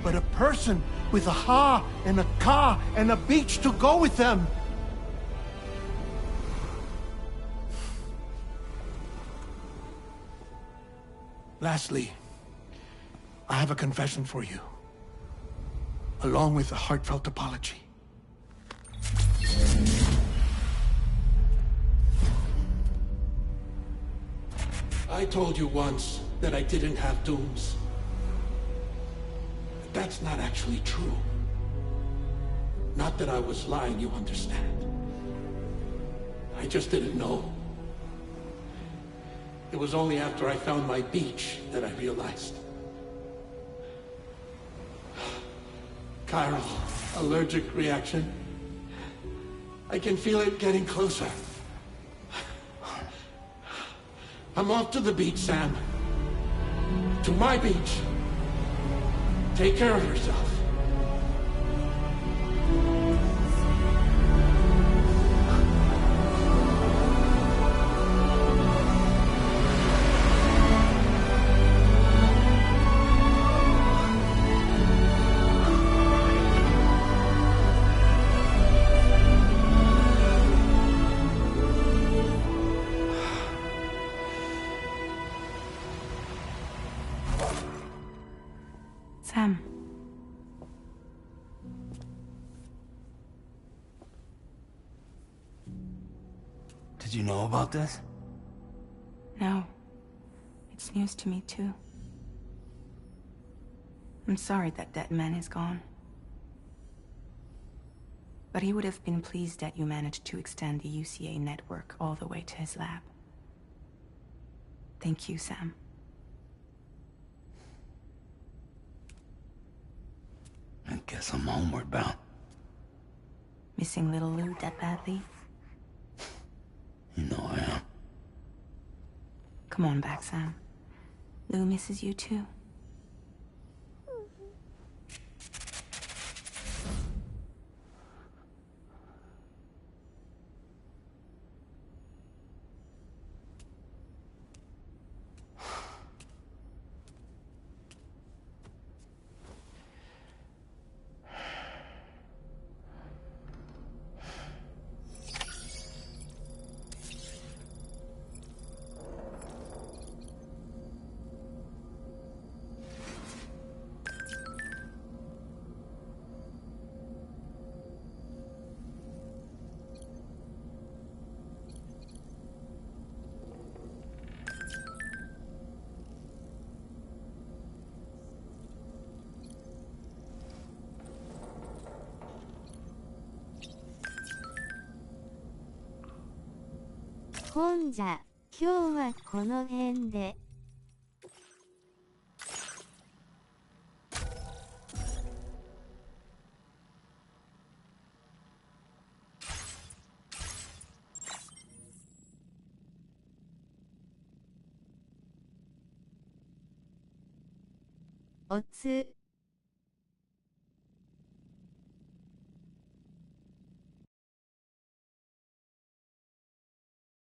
but a person with a Ha and a Ka and a beach to go with them. Lastly, I have a confession for you, along with a heartfelt apology. I told you once that I didn't have dooms. But that's not actually true. Not that I was lying, you understand. I just didn't know. It was only after I found my beach that I realized. Chiral allergic reaction. I can feel it getting closer. I'm off to the beach, Sam. To my beach. Take care of yourself. Sam. Did you know about this? No. It's news to me, too. I'm sorry that dead man is gone. But he would have been pleased that you managed to extend the UCA network all the way to his lab. Thank you, Sam. I guess I'm homeward bound. Missing little Lou that badly? You know I am. Come on back, Sam. Lou misses you too.ほんじゃ、今日はこの辺で。おつ